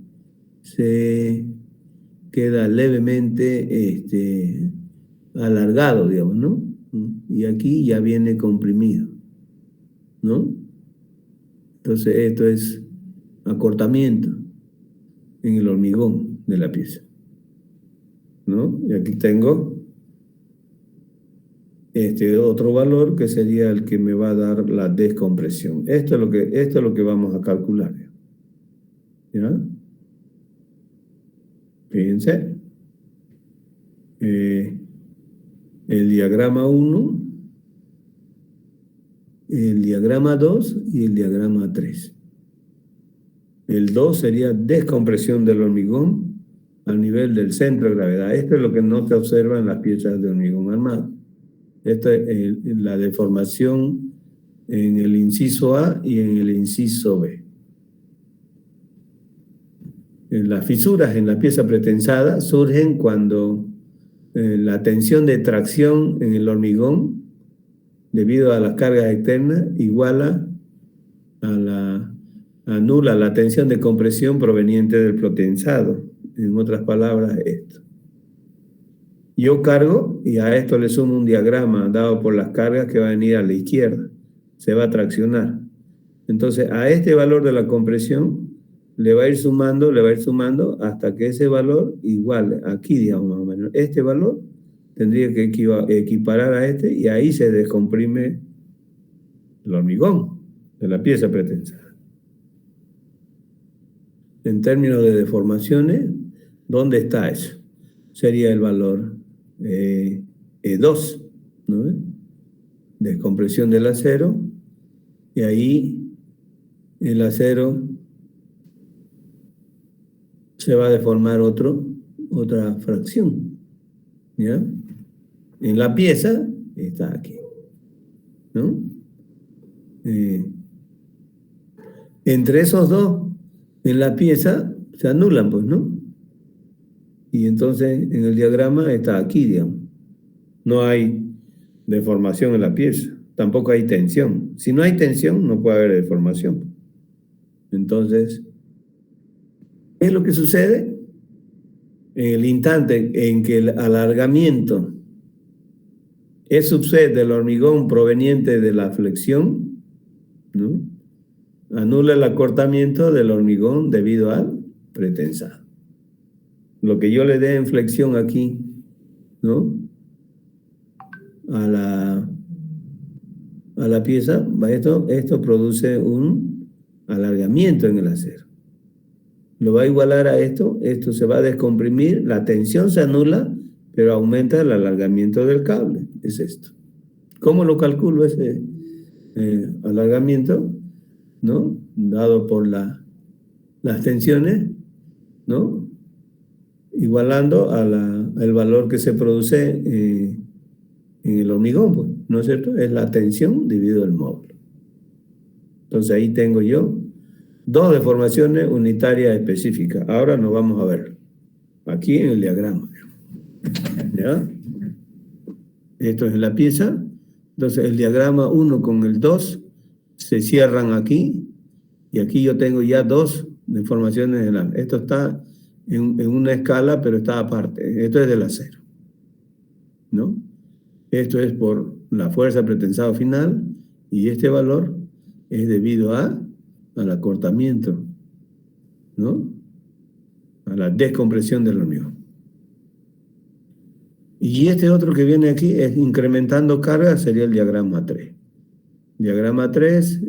queda levemente alargado, digamos, ¿no? Y aquí ya viene comprimido, ¿no? Entonces esto es acortamiento en el hormigón de la pieza, ¿no? Y aquí tengo otro valor que sería el que me va a dar la descompresión. Esto es lo que vamos a calcular, ¿ya? Fíjense, el diagrama 1, el diagrama 2 y el diagrama 3. El 2 sería descompresión del hormigón al nivel del centro de gravedad. Esto es lo que no se observa en las piezas de hormigón armado. Esta es la deformación en el inciso A y en el inciso B. Las fisuras en la pieza pretensada surgen cuando la tensión de tracción en el hormigón, debido a las cargas externas, anula la tensión de compresión proveniente del pretensado. En otras palabras, esto. Yo cargo y a esto le sumo un diagrama dado por las cargas que va a venir a la izquierda. Se va a traccionar. Entonces, a este valor de la compresión le va a ir sumando hasta que ese valor iguale, aquí digamos más o menos, este valor tendría que equiparar a este y ahí se descomprime el hormigón de la pieza pretensada. En términos de deformaciones, ¿dónde está eso? Sería el valor E2, ¿no? Descompresión del acero, y ahí el acero se va a deformar otra fracción, ¿ya? En la pieza está aquí, ¿no? Entre esos dos, en la pieza se anulan, pues, ¿no? Y entonces en el diagrama está aquí, digamos. No hay deformación en la pieza, tampoco hay tensión. Si no hay tensión, no puede haber deformación. Entonces, ¿qué es lo que sucede? En el instante en que el alargamiento es subset del hormigón proveniente de la flexión, ¿no? Anula el acortamiento del hormigón debido al pretensado. Lo que yo le dé en flexión aquí, ¿no? A la pieza, esto produce un alargamiento en el acero. Lo va a igualar a esto se va a descomprimir, la tensión se anula, pero aumenta el alargamiento del cable. Es esto. ¿Cómo lo calculo ese alargamiento? ¿No? Dado por las tensiones, ¿no? Igualando al valor que se produce en el hormigón, pues, ¿no es cierto? Es la tensión dividido el módulo. Entonces ahí tengo yo dos deformaciones unitarias específicas. Ahora nos vamos a ver aquí en el diagrama, ¿ya? Esto es la pieza. Entonces el diagrama 1 con el 2 se cierran aquí, y aquí yo tengo ya dos deformaciones. Esto está en una escala, pero está aparte. Esto es del acero, ¿no? Esto es por la fuerza pretensado final, y este valor es debido al acortamiento, ¿no? A la descompresión del hormigón. Y este otro que viene aquí es incrementando carga, sería el diagrama 3. Diagrama 3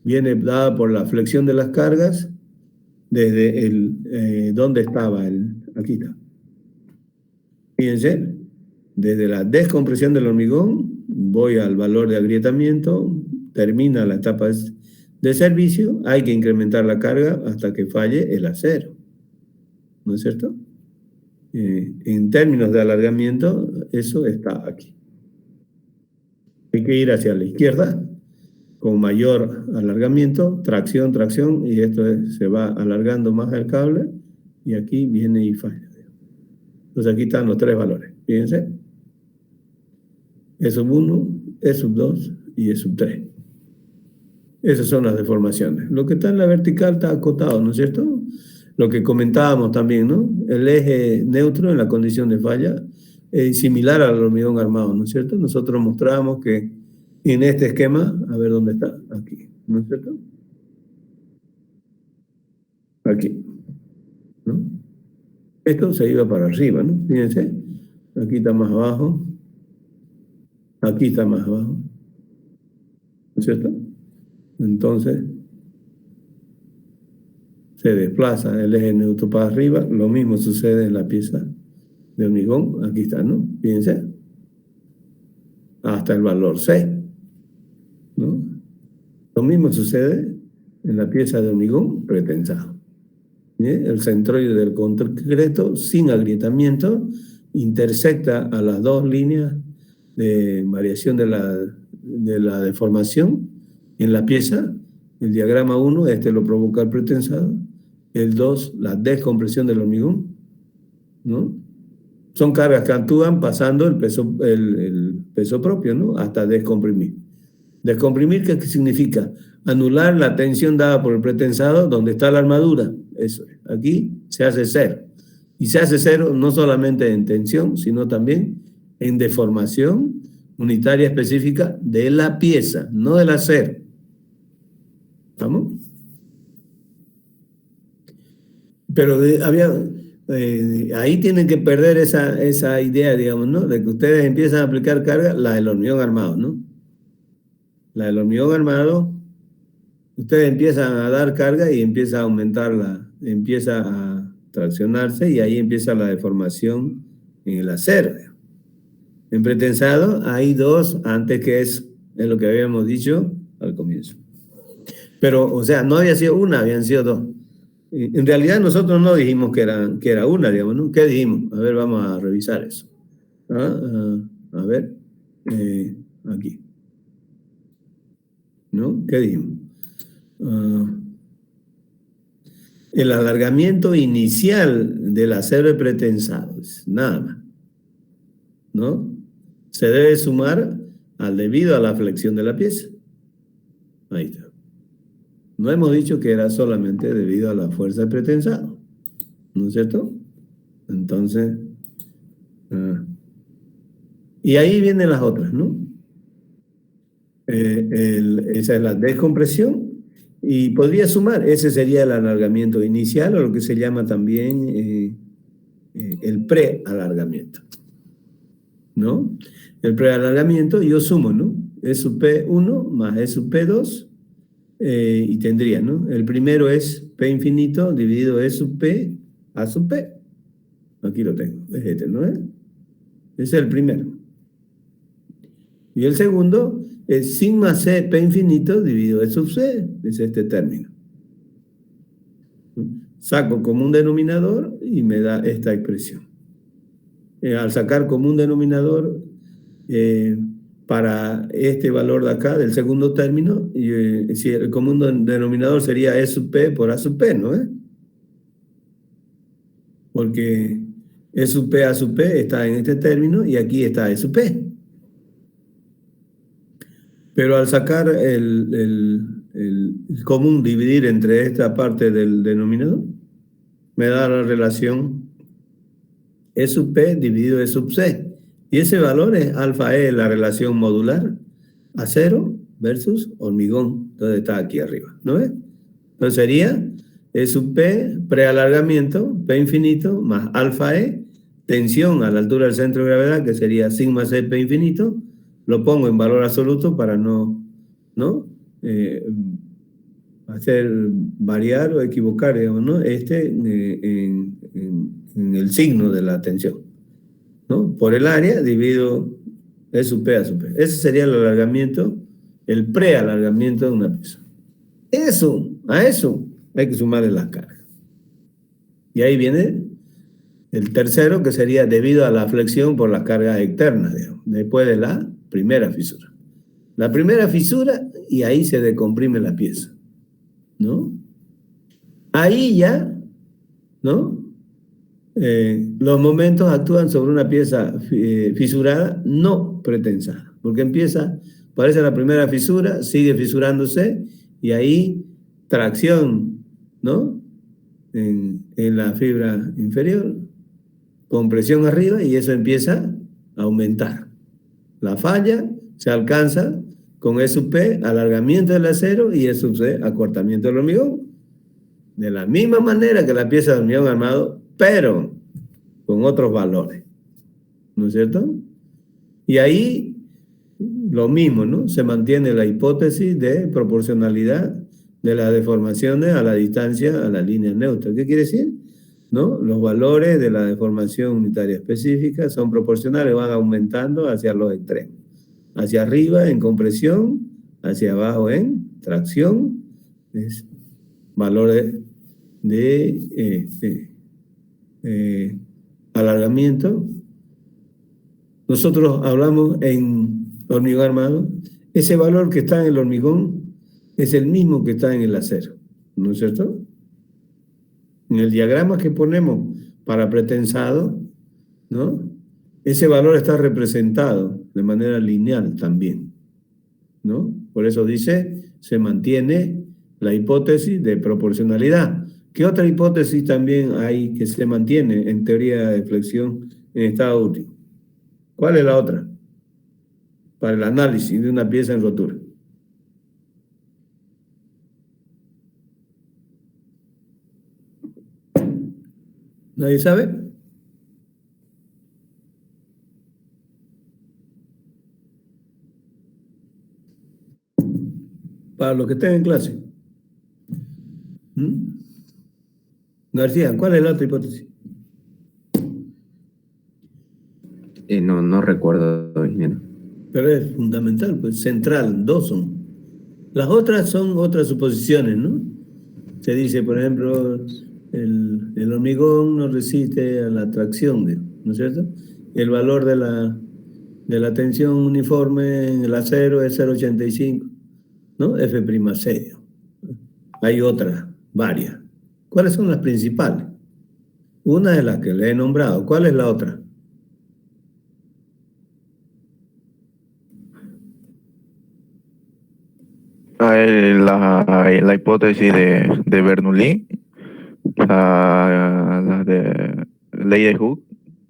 viene dada por la flexión de las cargas desde ¿dónde estaba? Aquí está. Fíjense, desde la descompresión del hormigón voy al valor de agrietamiento, termina la etapa de servicio, hay que incrementar la carga hasta que falle el acero, ¿no es cierto? En términos de alargamiento, eso está aquí. Hay que ir hacia la izquierda con mayor alargamiento, tracción, y esto se va alargando más el cable, y aquí viene y falla. Entonces aquí están los tres valores, fíjense. E sub 1, E sub 2 y E sub 3. Esas son las deformaciones. Lo que está en la vertical está acotado, ¿no es cierto? Lo que comentábamos también, ¿no? El eje neutro en la condición de falla es similar al hormigón armado, ¿no es cierto? Nosotros mostrábamos que en este esquema, a ver dónde está, aquí, ¿no es cierto? Aquí, ¿no? Esto se iba para arriba, ¿no? Fíjense, aquí está más abajo, aquí está más abajo, ¿no es cierto? Entonces, se desplaza el eje neutro para arriba, lo mismo sucede en la pieza de hormigón, aquí está, ¿no? Fíjense, hasta el valor C, ¿no? Lo mismo sucede en la pieza de hormigón pretensado. ¿Bien? El centroide del concreto, sin agrietamiento, intersecta a las dos líneas de variación de la deformación en la pieza. El diagrama 1, este lo provoca el pretensado. El 2, la descompresión del hormigón, ¿no? Son cargas que actúan pasando el peso propio, ¿no? Hasta descomprimir. Descomprimir, ¿qué significa? Anular la tensión dada por el pretensado donde está la armadura. Eso es. Aquí se hace cero. Y se hace cero no solamente en tensión, sino también en deformación unitaria específica de la pieza, no del acero. ¿Estamos? Pero ahí tienen que perder esa idea, digamos, ¿no? De que ustedes empiezan a aplicar carga, la del hormigón armado, ¿no? La del hormigón armado, ustedes empiezan a dar carga y empieza a aumentarla, empieza a traccionarse y ahí empieza la deformación en el acero. En pretensado hay dos antes que es lo que habíamos dicho al comienzo. Pero, o sea, no había sido una, habían sido dos. En realidad nosotros no dijimos que era una, digamos, ¿no? ¿Qué dijimos? A ver, vamos a revisar eso. A ver, aquí. ¿No? ¿Qué dijimos? El alargamiento inicial del acero pretensado, nada más, ¿no? Se debe sumar al debido a la flexión de la pieza. Ahí está. No hemos dicho que era solamente debido a la fuerza de pretensado, ¿no es cierto? Entonces, y ahí vienen las otras, ¿no? Esa es la descompresión y podría sumar, ese sería el alargamiento inicial o lo que se llama también el prealargamiento, ¿no? El prealargamiento yo sumo, ¿no? E sub P1 más E sub P2 y tendría, ¿no? El primero es P infinito dividido E sub P A sub P. Aquí lo tengo, es este, ¿no es? Ese es el primero. Y el segundo es sigma C P infinito dividido E sub C, es este término. Saco común denominador y me da esta expresión. Al sacar común denominador para este valor de acá, del segundo término, si el común denominador sería E sub P por A sub P, ¿no es? Porque E sub P, A sub P está en este término y aquí está E sub P. Pero al sacar el común, dividir entre esta parte del denominador, me da la relación E sub P dividido E sub C. Y ese valor es alfa E, la relación modular, acero versus hormigón. Entonces está aquí arriba, ¿no ves? Entonces sería E sub P, prealargamiento, P infinito, más alfa E, tensión a la altura del centro de gravedad, que sería sigma C P infinito. Lo pongo en valor absoluto para no hacer variar o equivocar, digamos, ¿no? En el signo de la tensión, ¿no? Por el área divido E sub P A sub P. Ese sería el alargamiento, el prealargamiento de una pieza. A eso hay que sumarle las cargas. Y ahí viene el tercero, que sería debido a la flexión por las cargas externas, digamos, después de la primera fisura. La primera fisura y ahí se decomprime la pieza, ¿no? Ahí ya, ¿no? Los momentos actúan sobre una pieza fisurada, no pretensada, porque parece la primera fisura, sigue fisurándose Y ahí tracción, ¿no? En la fibra inferior, compresión arriba y eso empieza a aumentar. La falla se alcanza con E sub P, alargamiento del acero, y E sub C, acortamiento del hormigón. De la misma manera que la pieza de hormigón armado, pero con otros valores. ¿No es cierto? Y ahí lo mismo, ¿no? Se mantiene la hipótesis de proporcionalidad de las deformaciones a la distancia a la línea neutra. ¿Qué quiere decir? ¿No? Los valores de la deformación unitaria específica son proporcionales, van aumentando hacia los extremos. Hacia arriba en compresión, hacia abajo en tracción, es valores de alargamiento. Nosotros hablamos en hormigón armado, ese valor que está en el hormigón es el mismo que está en el acero, ¿no es cierto? En el diagrama que ponemos para pretensado, ¿no? Ese valor está representado de manera lineal también, ¿no? Por eso dice, se mantiene la hipótesis de proporcionalidad. ¿Qué otra hipótesis también hay que se mantiene en teoría de flexión en estado último? ¿Cuál es la otra? Para el análisis de una pieza en rotura. ¿Nadie sabe? Para los que estén en clase. García, ¿cuál es la otra hipótesis? No recuerdo, ingeniero. Pero es fundamental, pues central, dos son. Las otras son otras suposiciones, ¿no? Se dice, por ejemplo, el hormigón no resiste a la tracción, ¿no es cierto? El valor de la tensión uniforme en el acero es 0,85, ¿no? F'6. Hay otras, varias. ¿Cuáles son las principales? Una es la que le he nombrado. ¿Cuál es la otra? La hipótesis de Bernoulli, la de ley de Hooke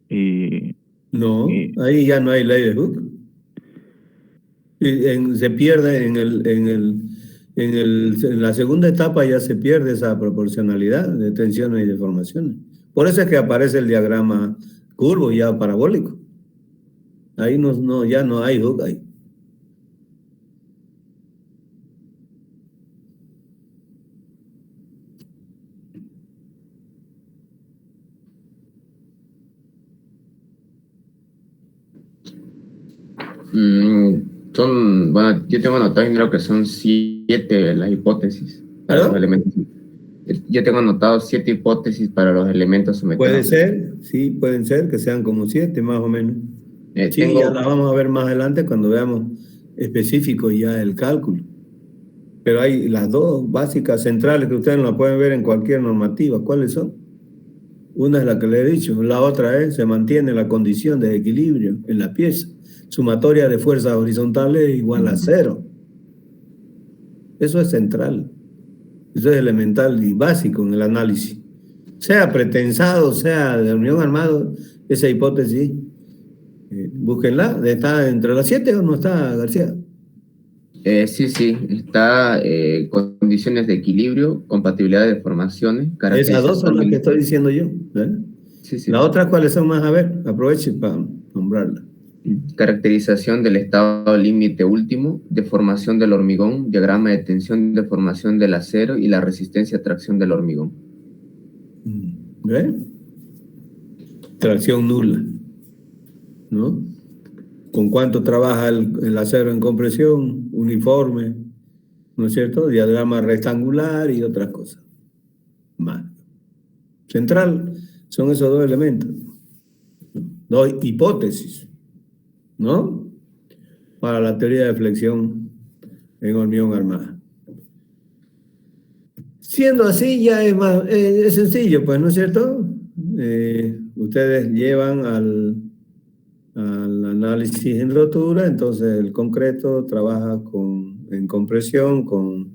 y... No, ahí ya no hay ley de Hooke. Se pierde en la segunda etapa, ya se pierde esa proporcionalidad de tensiones y deformaciones. Por eso es que aparece el diagrama curvo ya parabólico. Ahí ya no hay Hooke ahí. Bueno, yo tengo anotado, creo que son 7 las hipótesis para los elementos. Yo tengo anotado 7 hipótesis para los elementos sometidos. Puede ser, sí, pueden ser que sean como 7 más o menos. Sí, ya las vamos a ver más adelante cuando veamos específico ya el cálculo. Pero hay las dos básicas centrales que ustedes no las pueden ver en cualquier normativa. ¿Cuáles son? Una es la que le he dicho, la otra es, se mantiene la condición de equilibrio en la pieza. Sumatoria de fuerzas horizontales igual a 0. Eso es central. Eso es elemental y básico en el análisis. Sea pretensado, sea de hormigón armado, esa hipótesis, búsquenla. ¿Está entre las 7 o no está, García? Sí, está condiciones de equilibrio, compatibilidad de deformaciones. Esas dos son las que estoy diciendo yo. Sí. ¿Las otras cuáles son más? A ver, aproveche para nombrarlas. Caracterización del estado límite último, deformación del hormigón, diagrama de tensión, deformación del acero y la resistencia a tracción del hormigón. ¿Ve? Tracción nula, ¿no? ¿Con cuánto trabaja el acero en compresión? Uniforme, ¿no es cierto? Diagrama rectangular y otras cosas más. Central son esos dos elementos, dos hipótesis, ¿no? Para la teoría de flexión en hormigón armada. Siendo así, ya es sencillo, pues, ¿no es cierto? Ustedes llevan al análisis en rotura, entonces el concreto trabaja en compresión con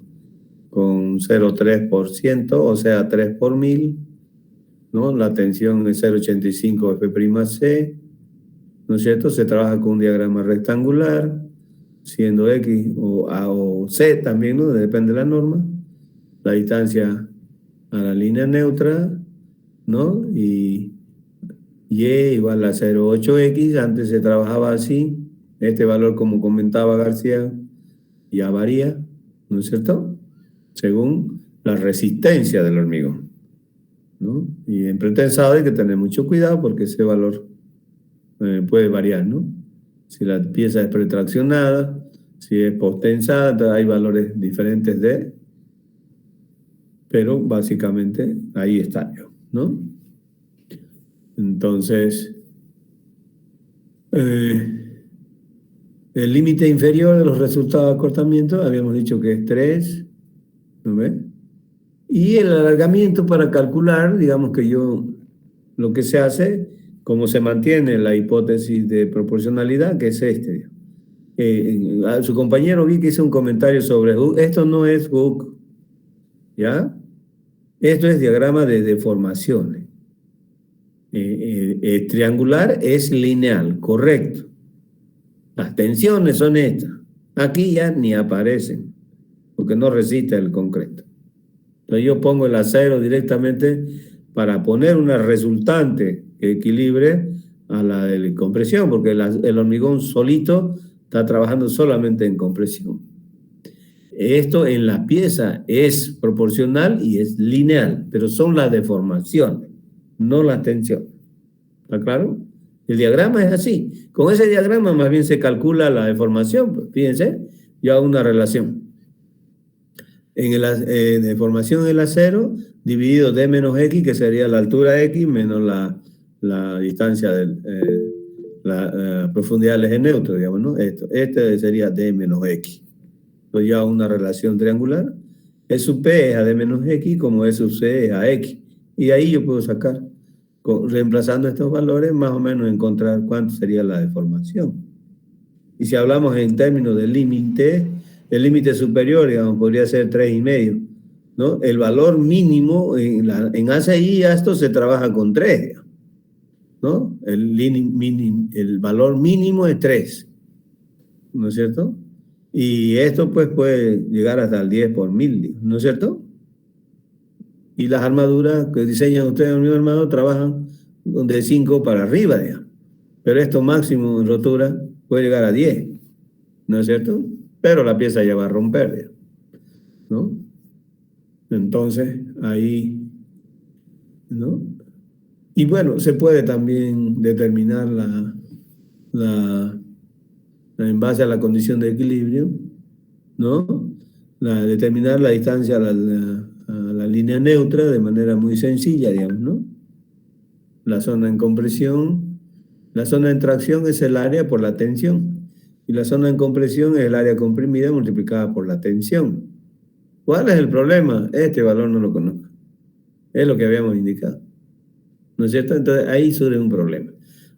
con 0,3%, o sea, 3 por 1000, ¿no? La tensión es 0,85 F'C, ¿no es cierto? Se trabaja con un diagrama rectangular, siendo X o A o C también, ¿no? Depende de la norma. La distancia a la línea neutra, ¿no? Y Y igual a 0,8X, antes se trabajaba así. Este valor, como comentaba García, ya varía, ¿no es cierto? Según la resistencia del hormigón, ¿no? Y en pretensado hay que tener mucho cuidado porque ese valor puede variar, ¿no? Si la pieza es pretraccionada, si es posttensada, entonces hay valores diferentes pero básicamente ahí está, ¿no? Entonces, el límite inferior de los resultados de acortamiento, habíamos dicho que es 3, ¿no ves? Y el alargamiento para calcular, digamos que lo que se hace, como se mantiene la hipótesis de proporcionalidad, que es este. A su compañero vi que hizo un comentario sobre Hooke. Esto no es Hooke, ¿ya? Esto es diagrama de deformaciones. Triangular es lineal, correcto. Las tensiones son estas. Aquí ya ni aparecen, porque no resiste el concreto. Entonces yo pongo el acero directamente para poner una resultante que equilibre a la de compresión, porque el hormigón solito está trabajando solamente en compresión. Esto en la pieza es proporcional y es lineal, pero son las deformaciones, no las tensiones. ¿Está claro? El diagrama es así. Con ese diagrama más bien se calcula la deformación. Pues, fíjense, ya una relación. En la deformación del acero, dividido D menos X, que sería la altura X menos la distancia la profundidad del eje neutro, digamos, ¿no? Este sería D menos X. Entonces ya una relación triangular. E sub P es a D menos X, como E sub C es a X. Y ahí yo puedo sacar, reemplazando estos valores, más o menos encontrar cuánto sería la deformación. Y si hablamos en términos de límite, el límite superior, digamos, podría ser 3,5, ¿no? El valor mínimo en ACI, esto se trabaja con 3, ¿no? El valor mínimo es 3, ¿no es cierto? Y esto pues puede llegar hasta el 10 por 1000, ¿no es cierto? Y las armaduras que diseñan ustedes en mi armado trabajan de 5 para arriba, digamos. Pero esto máximo en rotura puede llegar a 10, ¿no es cierto? Pero la pieza ya va a romper, digamos, ¿no? Entonces, ahí, ¿no? Y bueno, se puede también determinar en base a la condición de equilibrio, ¿no? Determinar la distancia a la línea neutra de manera muy sencilla, digamos, ¿no? La zona en compresión, la zona en tracción es el área por la tensión, y la zona en compresión es el área comprimida multiplicada por la tensión. ¿Cuál es el problema? Este valor no lo conozco. Es lo que habíamos indicado, ¿no es cierto? Entonces ahí surge un problema.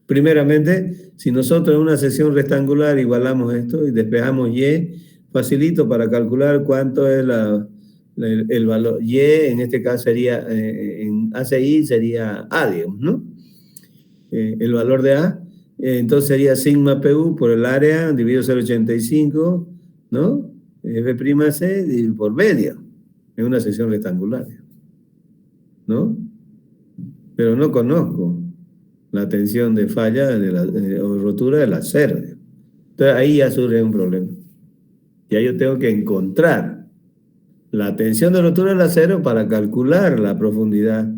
Primeramente, si nosotros en una sección rectangular igualamos esto y despejamos Y, facilito para calcular cuánto es el valor. Y en este caso sería, en ACI sería A, digamos, ¿no? El valor de A, entonces sería sigma PU por el área dividido 0,85, ¿no? F'C dividido por B, digamos, en una sección rectangular, ¿no? Pero no conozco la tensión de falla o rotura del acero. Entonces ahí ya surge un problema. Ya yo tengo que encontrar la tensión de rotura del acero para calcular la profundidad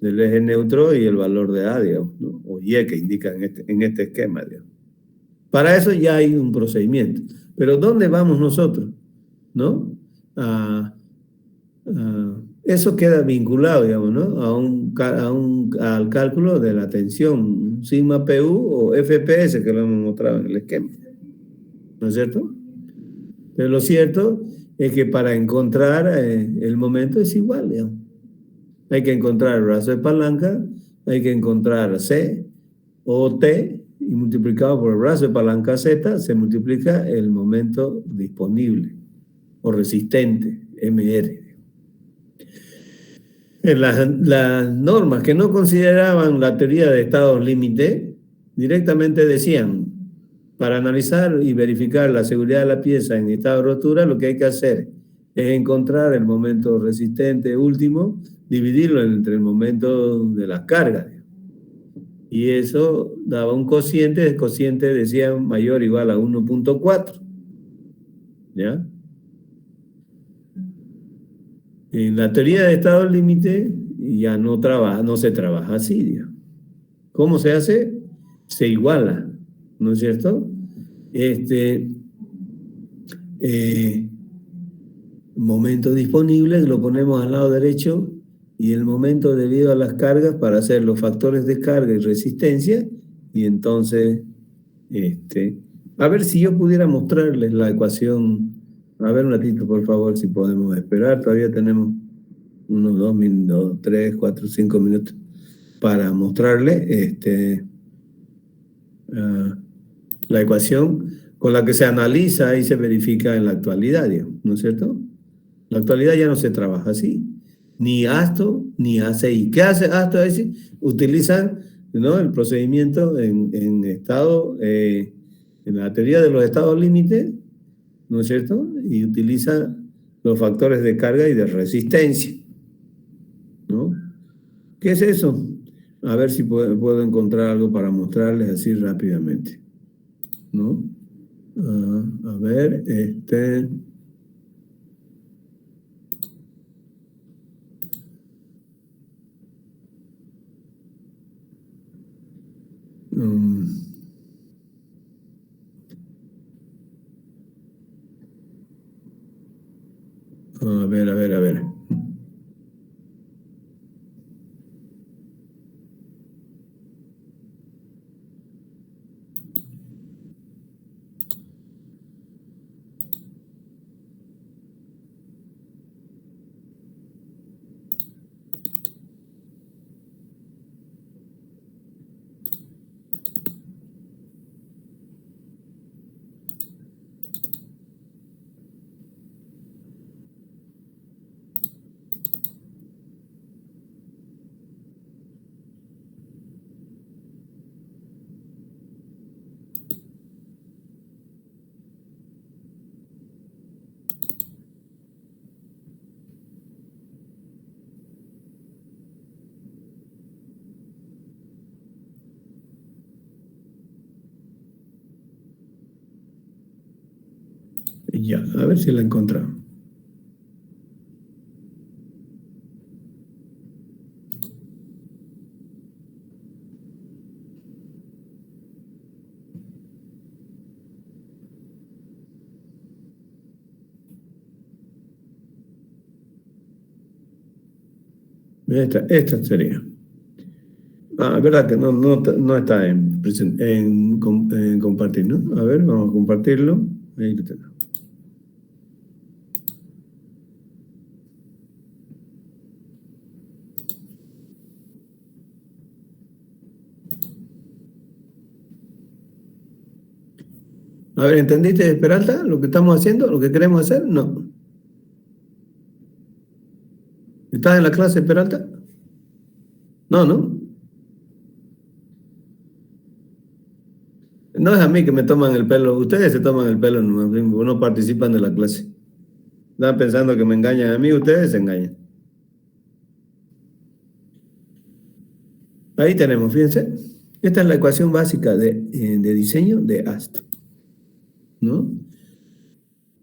del eje neutro y el valor de A, digamos, ¿no? O Y que indica en este esquema, digamos. Para eso ya hay un procedimiento. Pero ¿dónde vamos nosotros? ¿No? Eso queda vinculado, digamos, ¿no? Al cálculo de la tensión, sigma PU o FPS, que lo hemos mostrado en el esquema. ¿No es cierto? Pero lo cierto es que para encontrar el momento es igual, digamos. Hay que encontrar el brazo de palanca, hay que encontrar C o T, y multiplicado por el brazo de palanca Z, se multiplica el momento disponible o resistente MR. Las normas que no consideraban la teoría de estados límite directamente decían, para analizar y verificar la seguridad de la pieza en estado de rotura, lo que hay que hacer es encontrar el momento resistente último, dividirlo entre el momento de las cargas. Y eso daba un cociente, el cociente decía mayor o igual a 1.4. ¿Ya? En la teoría de estado límite ya no se trabaja así, digamos. ¿Cómo se hace? Se iguala, ¿no es cierto? Momento disponible lo ponemos al lado derecho y el momento debido a las cargas para hacer los factores de carga y resistencia, y entonces a ver si yo pudiera mostrarles la ecuación. A ver un ratito, por favor, si podemos esperar. Todavía tenemos unos 2 minutos, 3, 4, 5 minutos para mostrarle la ecuación con la que se analiza y se verifica en la actualidad, ¿no es cierto? En la actualidad ya no se trabaja así. Ni ASTO, ni ACI. ¿Qué hace ASTO? Utilizan, ¿no?, el procedimiento en estado, en la teoría de los estados límites, ¿no es cierto? Y utiliza los factores de carga y de resistencia, ¿no? ¿Qué es eso? A ver si puedo encontrar algo para mostrarles así rápidamente, ¿no? A ver, a ver. Ya, a ver si la encontramos. Esta sería. Es verdad que no está en compartir, ¿no? A ver, vamos a compartirlo. Ahí lo tengo. A ver, ¿entendiste, Peralta, lo que estamos haciendo, lo que queremos hacer? No. ¿Estás en la clase, Peralta? No, ¿no? No es a mí que me toman el pelo, ustedes se toman el pelo, no participan de la clase. Están pensando que me engañan a mí, ustedes se engañan. Ahí tenemos, fíjense. Esta es la ecuación básica de diseño de ASTO, ¿no?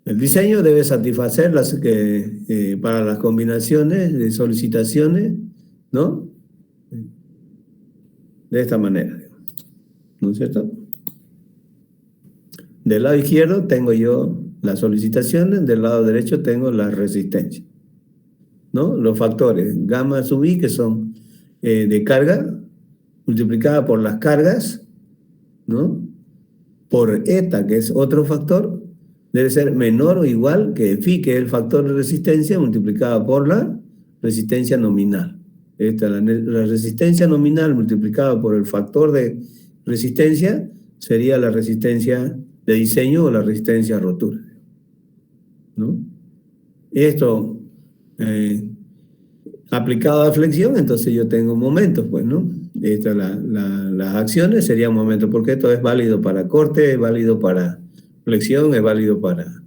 El diseño debe satisfacer para las combinaciones de solicitaciones, ¿no? De esta manera, ¿no es cierto? Del lado izquierdo tengo yo las solicitaciones, del lado derecho tengo las resistencias, ¿no? Los factores gamma sub i, que son de carga, multiplicada por las cargas, ¿no? Por eta, que es otro factor, debe ser menor o igual que phi, que es el factor de resistencia, multiplicada por la resistencia nominal. La resistencia nominal multiplicada por el factor de resistencia sería la resistencia de diseño o la resistencia a rotura, ¿no? Esto aplicado a flexión, entonces yo tengo momentos, pues, ¿no? Las acciones serían momentos, porque esto es válido para corte, es válido para flexión, es válido para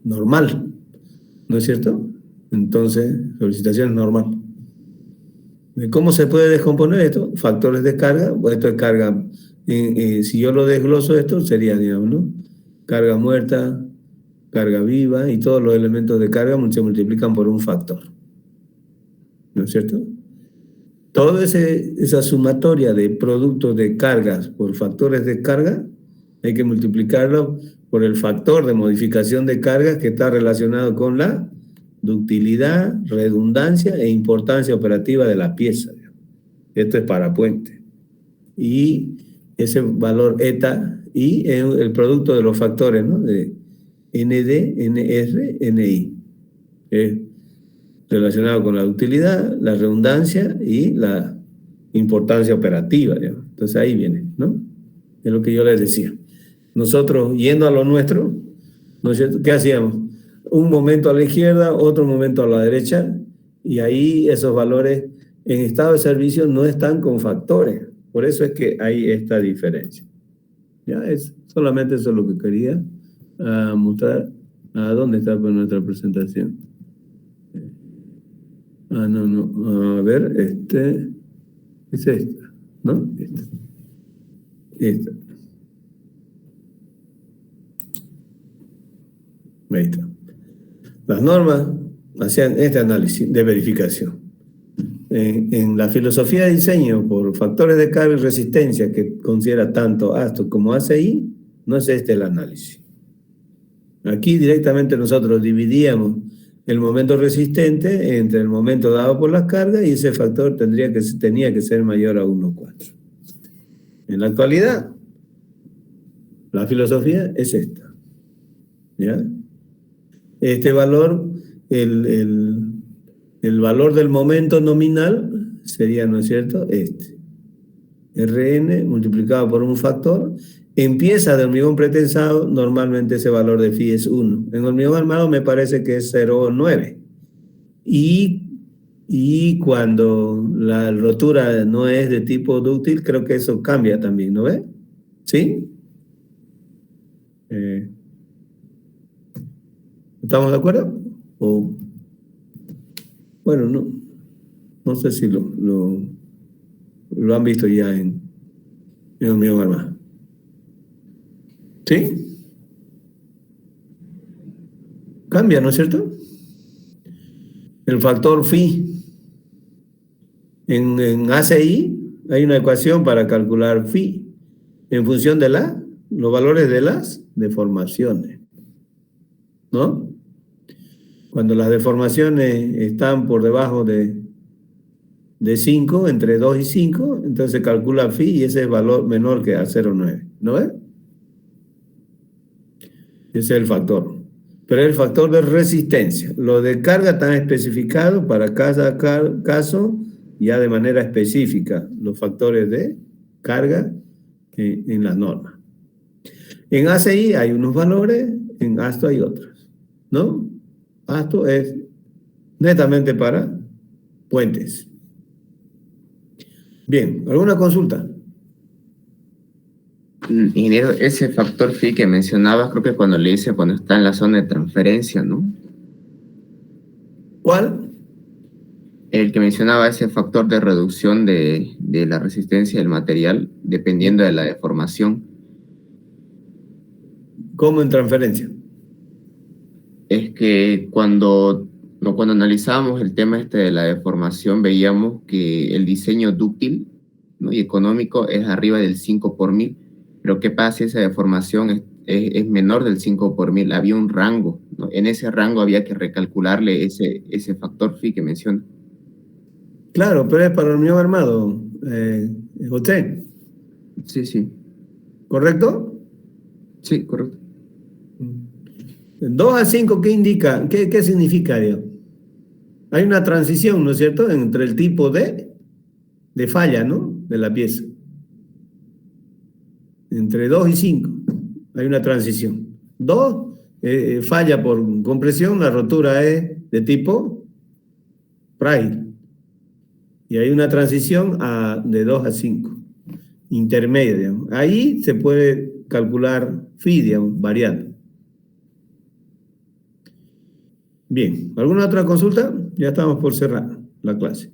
normal, ¿no es cierto? Entonces, solicitación es normal. ¿Cómo se puede descomponer esto? Factores de carga, pues esto es carga, si yo lo desgloso esto, sería, digamos, ¿no? Carga muerta, carga viva, y todos los elementos de carga se multiplican por un factor, ¿no es cierto? Toda esa sumatoria de productos de cargas por factores de carga, hay que multiplicarlo por el factor de modificación de cargas que está relacionado con la ductilidad, redundancia e importancia operativa de la pieza. Esto es para puente. Y ese valor eta y el producto de los factores, ¿no? De ND, NR, NI. Relacionado con la ductilidad, la redundancia y la importancia operativa, digamos. Entonces ahí viene, ¿no? Es lo que yo les decía. Nosotros, yendo a lo nuestro, ¿no es cierto? ¿Qué hacíamos? Un momento a la izquierda, otro momento a la derecha, y ahí esos valores en estado de servicio no están con factores. Por eso es que hay esta diferencia. Ya solamente eso es lo que quería mostrar. ¿Dónde está pues, nuestra presentación? No. A ver, es esta, ¿no? Esta. Ahí está. Las normas hacían este análisis de verificación. En la filosofía de diseño por factores de carga y resistencia que considera tanto ASTO como ACI, no es este el análisis. Aquí directamente nosotros dividíamos el momento resistente entre el momento dado por las cargas y ese factor tenía que ser mayor a 1,4. En la actualidad, la filosofía es esta. ¿Ya? Este valor, el valor del momento nominal sería, ¿no es cierto?, Rn multiplicado por un factor. En pieza de hormigón pretensado, normalmente ese valor de phi es 1. En hormigón armado me parece que es 0,9. Y cuando la rotura no es de tipo dúctil, creo que eso cambia también, ¿no ves? ¿Sí? ¿Estamos de acuerdo? Bueno, no sé si lo han visto ya en hormigón armado. ¿Sí? Cambia, ¿no es cierto? El factor phi. En ACI hay una ecuación para calcular phi en función de los valores de las deformaciones, ¿no? Cuando las deformaciones están por debajo de 5, entre 2 y 5, entonces se calcula phi y ese es valor menor que a 0,9, ¿no ves? Ese es el factor. Pero el factor de resistencia. Lo de carga está especificado para cada caso ya de manera específica. Los factores de carga en las normas. En ACI hay unos valores, en ASTO hay otros, ¿no? ASTO es netamente para puentes. Bien, ¿alguna consulta? Ingeniero, ese factor phi que mencionabas, creo que cuando está en la zona de transferencia, ¿no? ¿Cuál? El que mencionaba ese factor de reducción de la resistencia del material dependiendo de la deformación. ¿Cómo en transferencia? Es que cuando analizábamos el tema de la deformación, veíamos que el diseño dúctil, ¿no?, y económico es arriba del 5 por mil. Pero ¿qué pasa si esa deformación es menor del 5 por mil? Había un rango, ¿no? En ese rango había que recalcularle ese factor phi que menciona. Claro, pero es para hormigón armado, José. Sí. ¿Correcto? Sí, correcto. 2 a 5, ¿qué indica? ¿Qué significa, Dios? Hay una transición, ¿no es cierto?, entre el tipo de falla, ¿no?, de la pieza. Entre 2 y 5 hay una transición. 2 falla por compresión, la rotura es de tipo Pratt. Y hay una transición de 2 a 5, intermedia, digamos. Ahí se puede calcular phi, digamos, variando. Bien, ¿alguna otra consulta? Ya estamos por cerrar la clase.